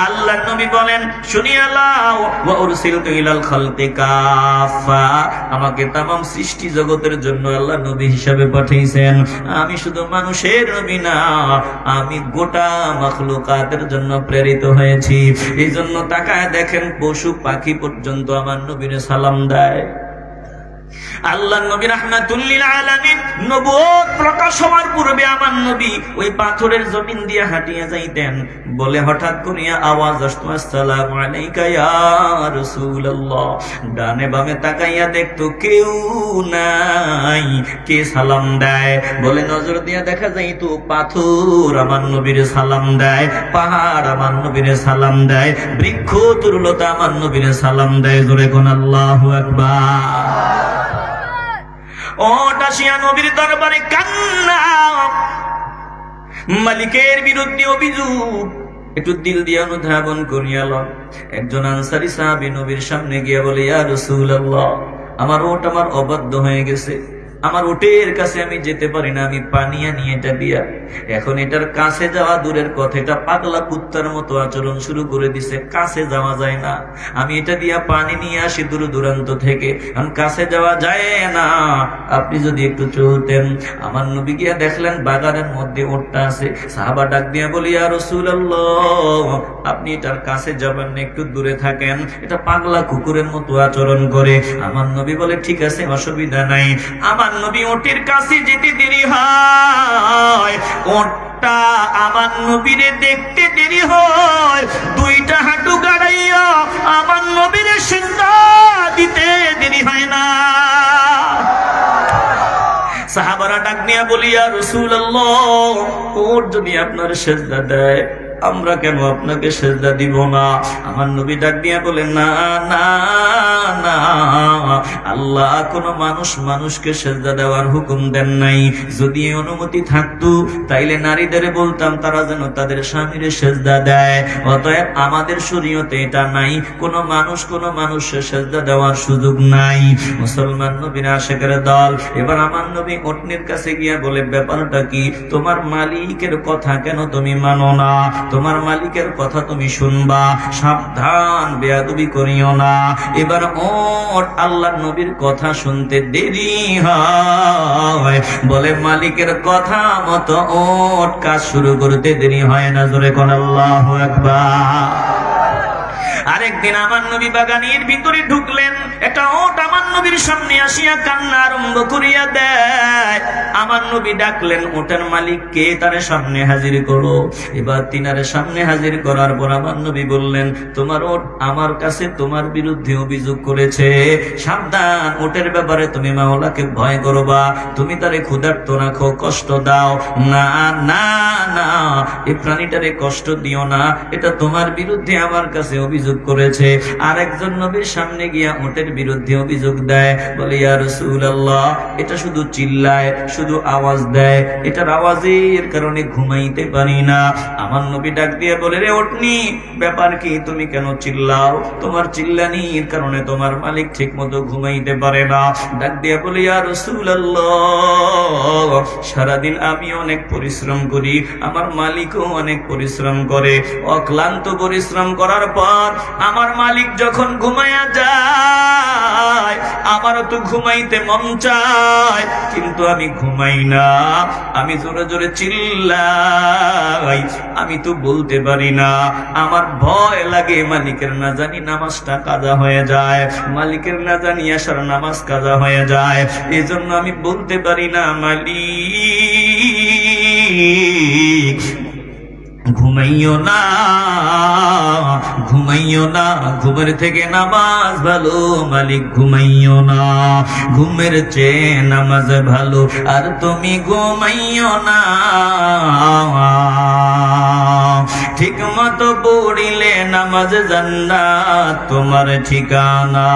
[SPEAKER 1] আল্লাহর নবী বলেন, শুনিয়া লাও, ওয়া উরসিলতু ইলাল খালকি কাফা, আমাকে तमाम সৃষ্টি জগতের জন্য আল্লাহ নবী হিসেবে পাঠিয়েছেন। আমি শুধু মানুষের নবী না, আমি গোটা মাখলুকাতের জন্য প্রেরিত হয়েছি। এই জন্য তাকায় দেখেন পশু পাখি পর্যন্ত আমার নবীরে সালাম দেয়। আল্লাহ নবী রাহমাতুল লিল আলামিন নবুয়ত প্রকাশ হওয়ার পূর্বে আমার নবী ওই পাথরের জমিন দিয়ে হাঁটিয়ে যাইতেন। বলে হঠাৎ করিয়া আওয়াজ আসতো, আসসালামু আলাইকা ইয়া রাসূলুল্লাহ। ডানে বামে তাকাইয়া দেখতো কেউ নাই, কে সালাম দেয়? বলে নজর দিয়া দেখা যাইতো পাথর আমার নবীরে সালাম দেয়, পাহাড় আমার নবীরে সালাম দেয়, বৃক্ষ তরুলতা আমার নবীরে সালাম দেয়। জোরে কোন আল্লাহু আকবার। ওটাশিয়া নবীর দরবারে কান্না, মালিকের বিরুদ্ধে অভিযোগ। একটু দিল দিয়ে অনুধাবন করিয়াল। একজন আনসারী সাহাবী নবীর সামনে গিয়া বলে, ইয়া রাসূলুল্লাহ, আমার ওট আমার অবাধ্য হয়ে গেছে, আমার ওটের কাছে আমি যেতে পারি না, আমি পানি আনি এটা দিয়া। এখন এটার কাছে যাওয়া দূরের কথা, এটা পাগলা কুত্তার মতো আচরণ শুরু করে দিছে, কাছে যাওয়া যায় না। আমি এটা দিয়া পানি নিয়ে আসি দূর দূরান্ত থেকে, কারণ কাছে যাওয়া যায় না। আপনি যদি একটু চলতেন। আমার নবী গিয়া দেখলেন বাগানের মধ্যে ওটটা আছে। সাহাবা ডাক দিয়া বলি, ইয়া রাসূলুল্লাহ, আপনি এটার কাছে যাবেন না, একটু দূরে থাকেন, এটা পাগলা কুকুরের মতো আচরণ করে। আমার নবী বলে, ঠিক আছে, অসুবিধা নাই। আমার নবী ওটের কাছে যেতে দেরি হয়, ওটটা আমার নবীরে দেখতে দেরি হয়, দুইটা হাঁটু গাড়াইয়া আমার নবীরে সিজদা দিতে দেরি হয় না। সাহাবারা ডাক নিয়ে বলি, ইয়া রাসূলুল্লাহ, ওট যদি আপনার সিজদা দেয়, আমরা কেন আপনাকে সেজদা দিব না? আমার নবী ডাক দিয়া বলেন, না না না, আল্লাহ কোন মানুষকে সেজদা দেওয়ার হুকুম দেন নাই। যদি এই অনুমতি থাকতো তাইলে নারীদের বলতাম তারা যেন তাদের স্বামীরে সেজদা দেয়। অতএব আমাদের শরীয়তে এটা নাই, কোন মানুষের সেজদা দেওয়ার সুযোগ নাই। মুসলমান নবীর আশিকের দল এবার আমার নবী ওটনির কাছে গিয়া বলে, ব্যাপারটা কি? তোমার মালিকের কথা কেন তুমি মানো না? তোমার মালিকের কথা তুমি শুনবা, সাবধান, বেয়াদবি করিও না। এবার ওট আল্লাহর নবীর কথা শুনতে দেরি হয়। বলে মালিকের কথা মতো ওট কাজ শুরু করতে দেরি হয় না। জোরে কোন আল্লাহু আকবার। আরেকদিন আমার নবী বাগানের ভিতরে ঢুকলেন, একটা ওট আমার নবীর সামনে আসিয়া কান্না আরম্ভ করিয়া দেয়। আমার নবী ডাকলেন ওটের মালিককে, তার সামনে হাজির করো। এবার তিনারে সামনে হাজির করার পর আমার নবী বললেন, তোমার ওট আমার কাছে তোমার বিরুদ্ধে অভিযোগ করেছে, সাবধান, ওটের ব্যাপারে তুমি মাওলাকে ভয় করবা, তুমি তারে ক্ষুধার্ত রাখো, কষ্ট দাও না, না না, এই প্রাণীটারে কষ্ট দিও না, এটা তোমার বিরুদ্ধে আমার কাছে অভিযোগ করেছে। আর একজন নবীর সামনে গিয়া ওটের বিরুদ্ধে অভিযোগ দেয়, বলে ইয়া রাসূলুল্লাহ, এটা শুধু চিল্লায়, শুধু আওয়াজ দেয়, এটার আওয়াজের কারণে ঘুমাইতে পারি না। আমার নবী ডাক দিয়ে বলে, রে ওটনি, ব্যাপার কি, তুমি কেন চিল্লাও? তোমার চিল্লানির কারণে তোমার মালিক ঠিক মতো ঘুমাইতে পারে না। ডাক দিয়ে বলে, ইয়া রাসূলুল্লাহ, সারাদিন আমি অনেক পরিশ্রম করি, আমার মালিকও অনেক পরিশ্রম করে, অক্লান্ত পরিশ্রম করার পর আমার মালিক যখন ঘুমায়া যায়, আমারও তো ঘুমাইতে মন চায়, কিন্তু আমি ঘুমাই না, আমি জোরে জোরে চিল্লাই, আমি তো বলতে পারি না, আমার ভয় লাগে মালিকের না জানি নামাজটা কাজা হয়ে যায়, মালিকের না জানি আসার নামাজ কাজা হয়ে যায়, এজন্য আমি বলতে পারি না, মালিক ঘুমাইও না, ঘুমাইও না, ঘুমের থেকে নামাজ ভালো, মালিক ঘুমাইও না, ঘুমের চেয়ে নামাজ ভালো, আর তুমি ঘুমাইও না, ঠিক মতো পড়িলে নামাজ জান্নাত তোমার ঠিকানা,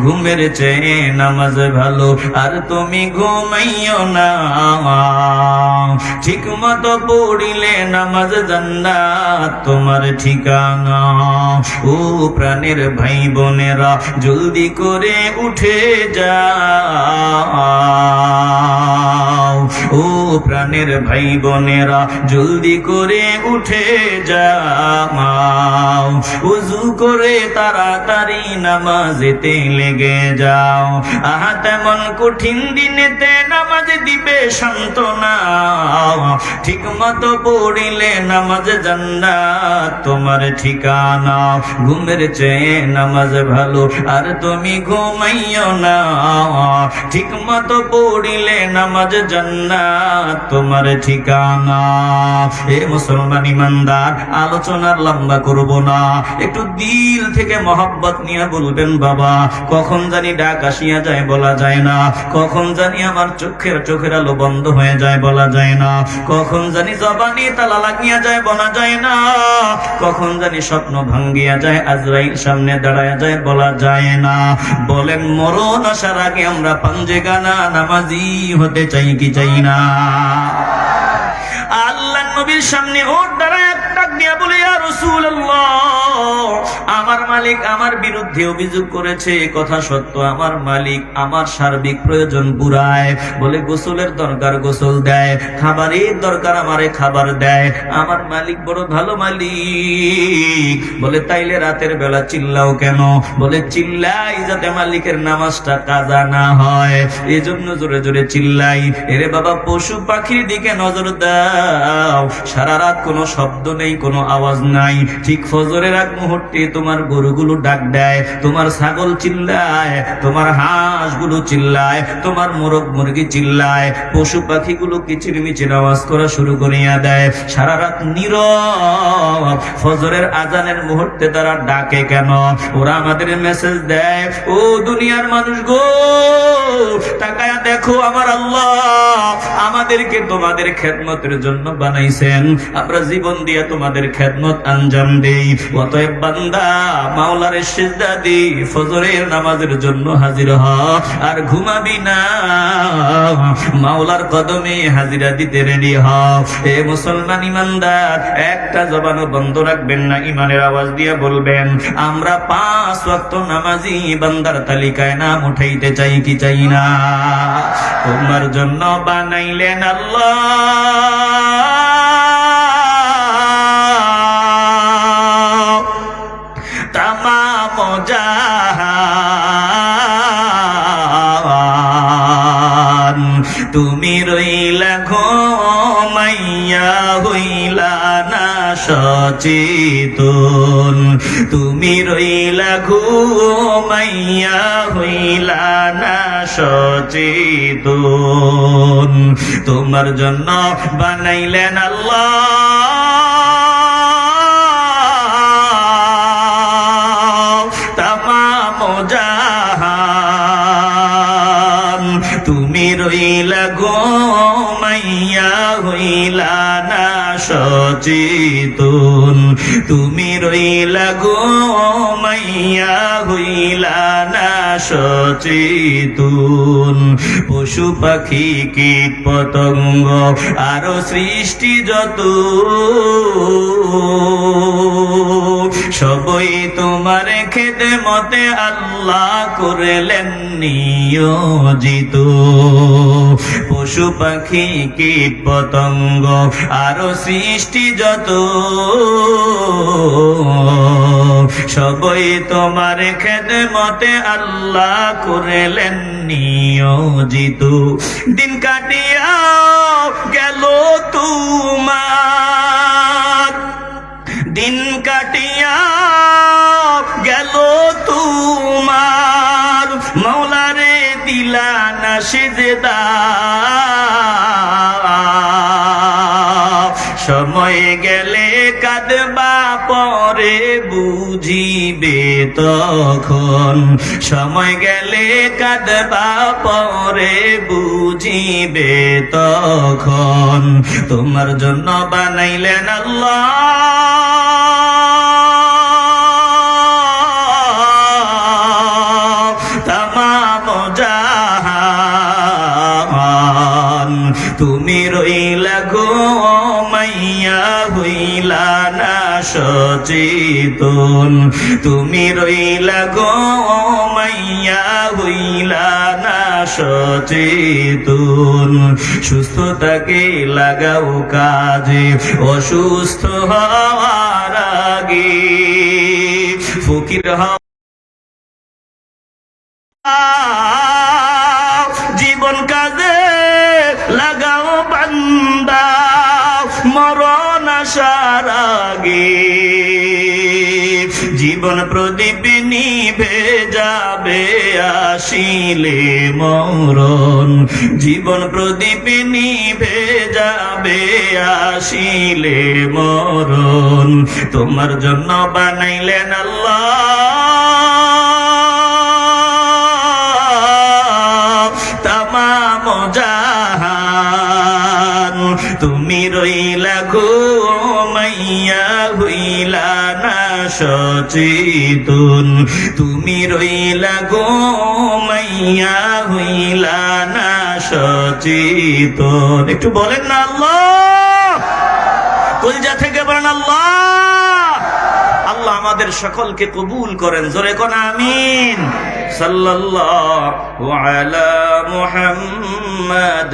[SPEAKER 1] ঘুমের চেয়ে নামাজ ভালো, আর তুমি ঘুমাইও না, ঠিক মতো পড়িলে নামাজ জান্নাত তোমার ঠিকানা। ও প্রাণের ভাই বোনেরা, জলদি করে উঠে যাও, ও প্রাণের ভাই বোনেরা, জলদি করে উঠে যাও, উযু করে তাড়াতাড়ি নামাজেতে লেগে যাও, আহা তেমন কঠিন দিনেতে নামাজ দিবে সান্ত্বনা, ঠিক মতো পড়িলে নামাজ জান্নাত তোমার ঠিকানা, ঘুমের চেয়ে নামাজ ভালো, আর তুমি ঘুমাইও না, ঠিক মতো পড়িলে নামাজ জান্নাত তোমার ঠিকানা। এ মুসলমান ইমানদার, আলোচনার লম্বা করব না, একটু দিল থেকে মহব্বত নিয়ে বলবেন, বাবা কখন জানি ডাক আসিয়া যায় বলা যায় না, কখন জানি আমার চোখের আলো বন্ধ হয়ে যায় বলা যায় না, কখন জানি জবানি তালা লাগিয়া যায় বলা যায় না, কখন জানি স্বপ্ন ভাঙ্গিয়া যায়, আজরাইল সামনে দাঁড়ায় যায় বলা যায় না। বলেন, মরণ আসার আগে আমরা পাঞ্জেগানা নামাজি হতে চাই কি চাই না? আল্লাহ নবীর সামনে ওর দাঁড়ায় ডাক দিয়া বলে, ইয়া রাসূলুল্লাহ, আমার মালিক আমার বিরুদ্ধে অভিযোগ করেছে, কথা সত্য, আমার মালিক আমার সার্বিক প্রয়োজন পুরায়, বলে গোসলের দরকার গোসল দেয়, খাবারের দরকার আমারে খাবার দেয়, আমার মালিক বড় ভালো মালিক। বলে, তাইলে রাতের বেলা চিল্লাও কেন? বলে, চিল্লাই যাতে মালিকের নামাজটা কাজা না হয়, এজন্য জোরে জোরে চিল্লাই। এরে বাবা, পশু পাখির দিকে নজর দাও, সারা রাত কোনো শব্দ নেই, কোনো আওয়াজ নাই, ঠিক ফজরের আগ মুহূর্তে তোমার গরুগুলো ডাক দেয়, তোমার ছাগল চিল্লায়, তোমার হাঁসগুলো চিল্লায়, তোমার মোরগ মুরগি চিল্লায়, পশু পাখিগুলো কিচিরমিচির আওয়াজ করা শুরু করিয়া দেয়, সারা রাত নীরব। ফজরের আজানের মুহূর্তে তারা ডাকে কেন? ওরা আমাদের মেসেজ দেয়, ও দুনিয়ার মানুষ গো, তাকায়া দেখো, আমার আল্লাহ আমাদেরকে তোমাদের খেদমতের জন্য বানাইছেন, আমরা জীবন দিয়ে তোমাদের খেদমত আঞ্জাম দেই, অতএব বান্দা মাওলার সিজদা দি, ফজরের নামাজের জন্য হাজির হ, আর ঘুমাবি না, মাওলার কদমে হাজিরা দিতে রেডি হ। এ মুসলমান ইমানদার, একটা জবানও বন্ধ রাখবেন না, ইমানের আওয়াজ দিয়ে বলবেন, আমরা 5 ওয়াক্ত নামাজি বান্দার তালিকায় নাম উঠাইতে চাই কি চাই না? তোমার জন্য বানাইলেন আল্লাহ তামাম জাহান, তুমি রইলা ঘুমাইয়া হইলা না সচেতন। তুমি রইলা ঘুমাইয়া হইলা না সচেতন। তোমার জন্য বানাইলেন আল্লাহ তামাম জাহান। তুমি রইলা ঘুমাইয়া হইলা না সচেতন। তুমি রইলা ঘুমাইয়া হইলা না সচেতন। পশু পাখি কীট পতঙ্গ আরো সৃষ্টি যত সবই তোমার খেদমতে আল্লাহ করলেন নিয়োজিত। পশু পাখি কীট পতঙ্গ আরো সৃষ্টি যত সবই তোমার খেদমতে আল্লাহ করলেন নিয়োজিত। দিন কাটিয়া গেল তোমার, দিন কাটিয়া গেল তোমার, মৌলারে দিলা না সিজদা। সময় গেলে কাঁদবা পরে বুঝিবে তখন। সময় গেলে কাঁদবা পরে বুঝিবে তখন। তোমার জন্য বানাইলেন আল্লাহ তামাম জাহান। তুমি রইলা ঘুমাইয়া হইলা না সচেতন। তুমি রইলা ঘুমাইয়া হইলা না সচেতন। সুস্থতাকে লাগাও কাজে অসুস্থ হওয়ার আগে। ফকির জীবন কাজে লাগাও বান্দা, মরণ আসার আগে। জীবন প্রদীপ নিভে যাবে আসিলে মরণ। জীবন প্রদীপ নিভে যাবে আসিলে মরণ। তোমার জন্য বানাইলেন আল্লাহ তামাম জাহান। তুমি রইলা ঘুমাইয়া হইলা না সচেতন। তুমি রইলা ঘুমাইয়া হইলা না সচেতন। একটু বলেন না আল্লাহ, কলজা থেকে বলেন আল্লাহ। আল্লাহ আমাদের সকলকে কবুল করেন, জোরে কোন আমিন। সাল্লাল্লাহু আলা মুহাম্মাদ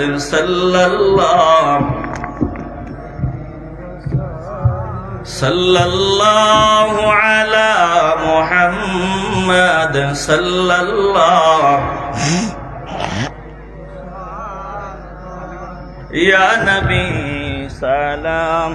[SPEAKER 1] সাল্লাল্লাহু আলা মুহাম্মাদ সাল্লাল্লাহু ইয়া নবী সালাম।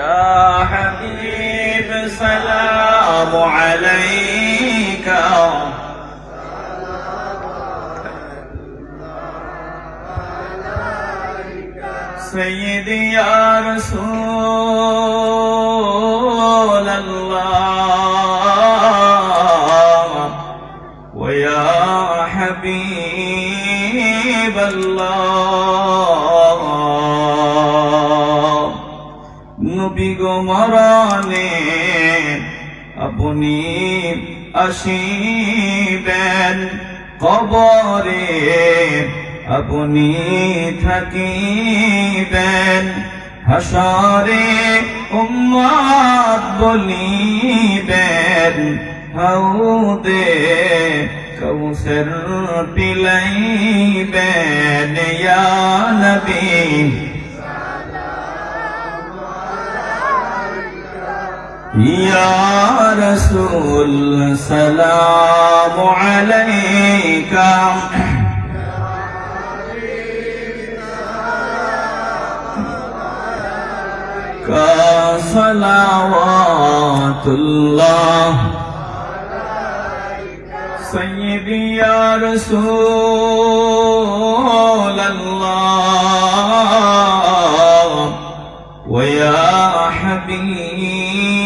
[SPEAKER 1] يا حبيب سلام عليك سيدي يا رسول الله ويا حبيب الله নবী গো মরণে আপনি আসিবেন, কবরে আপনি থাকিবেন, হাসরে উম্মত বলিবেন, হাউদে কাউসার পিলাইবেন। ইয়া নবী
[SPEAKER 2] يا رسول سلام عليك صلوات الله سيدي يا رسول الله ويا حبيب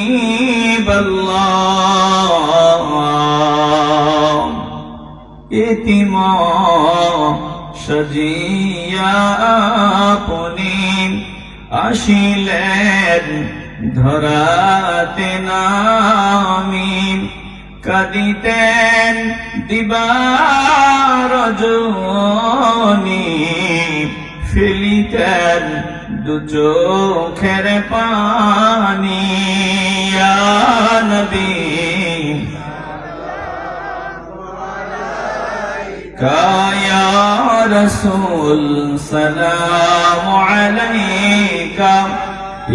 [SPEAKER 2] الله ইতিমা সাজিয়া আপনি আসিলেন ধরাতে নামি কাঁদিতেন দিবারজনী ফেলিতেন দু চোখের পানি ইয়া নবী يا رسول سلام عليك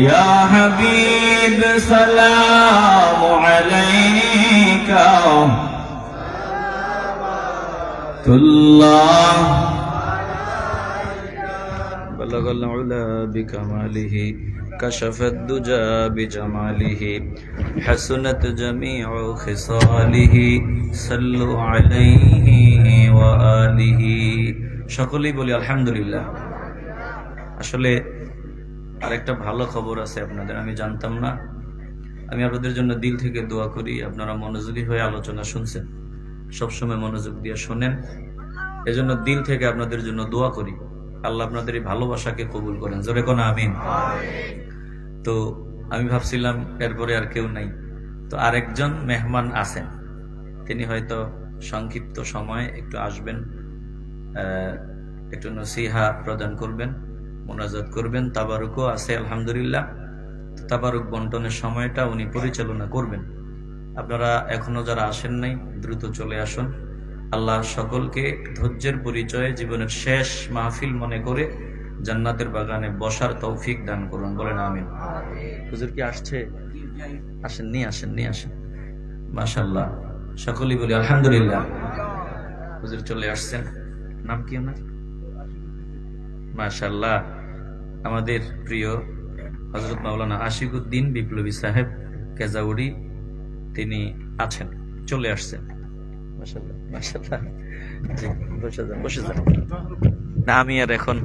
[SPEAKER 2] يا حبيب سلام عليك الله بلغ العلا بكماله كشف الدجى بجماله حسنت جميع خصاله صلوا عليه وآله সকলেই বলি আলহামদুলিল্লাহ। আসলে আরেকটা ভালো খবর আছে আপনাদের, আমি জানতাম না। আমি আপনাদের জন্য দিল থেকে দোয়া করি, আপনারা মনোযোগী হয়ে আলোচনা শুনছেন, সবসময় মনোযোগ দিয়ে শোনেন, এজন্য দিল থেকে আপনাদের জন্য দোয়া করি। আল্লাহ আপনাদের এই ভালোবাসাকে কবুল করেন, জোরে কোন আমিন। তো আমি ভাবছিলাম এরপরে আর কেউ নাই, তো আরেকজন মেহমান আছেন, তিনি হয়তো সংক্ষিপ্ত সময় একটু আসবেন, একটু নসিহা প্রদান করবেন, মোনাজাত করবেন, তাবারুকও আছে আলহামদুলিল্লাহ। তাবারুক বন্টনের সময়টা উনি পরিচালনা করবেন। আপনারা এখনো যারা আসেন নাই দ্রুত চলে আসুন। আল্লাহ সকলকে ধৈর্যের পরিচয়ে জীবনের শেষ মাহফিল মনে করে জান্নাতের বাগানে বসার তৌফিক দান করুন, বলেন আমিন। হুজুর কি আসছে? আসেন, নিয়ে আসেন, নিয়ে আসেন। মাশাআল্লাহ, সকলেই বলি আলহামদুলিল্লাহ। হুজুর চলে আসছেন। নাম কি আপনার? মাশাআল্লাহ, আমাদের প্রিয় হযরত মাওলানা আশিকুদ্দিন বিপ্লবী সাহেব কেজাউড়ি, তিনি আছেন, চলে আসছেন। মাশাআল্লাহ, মাশাআল্লাহ। জি, বসে যান, বসে যান। না, আমি আর এখন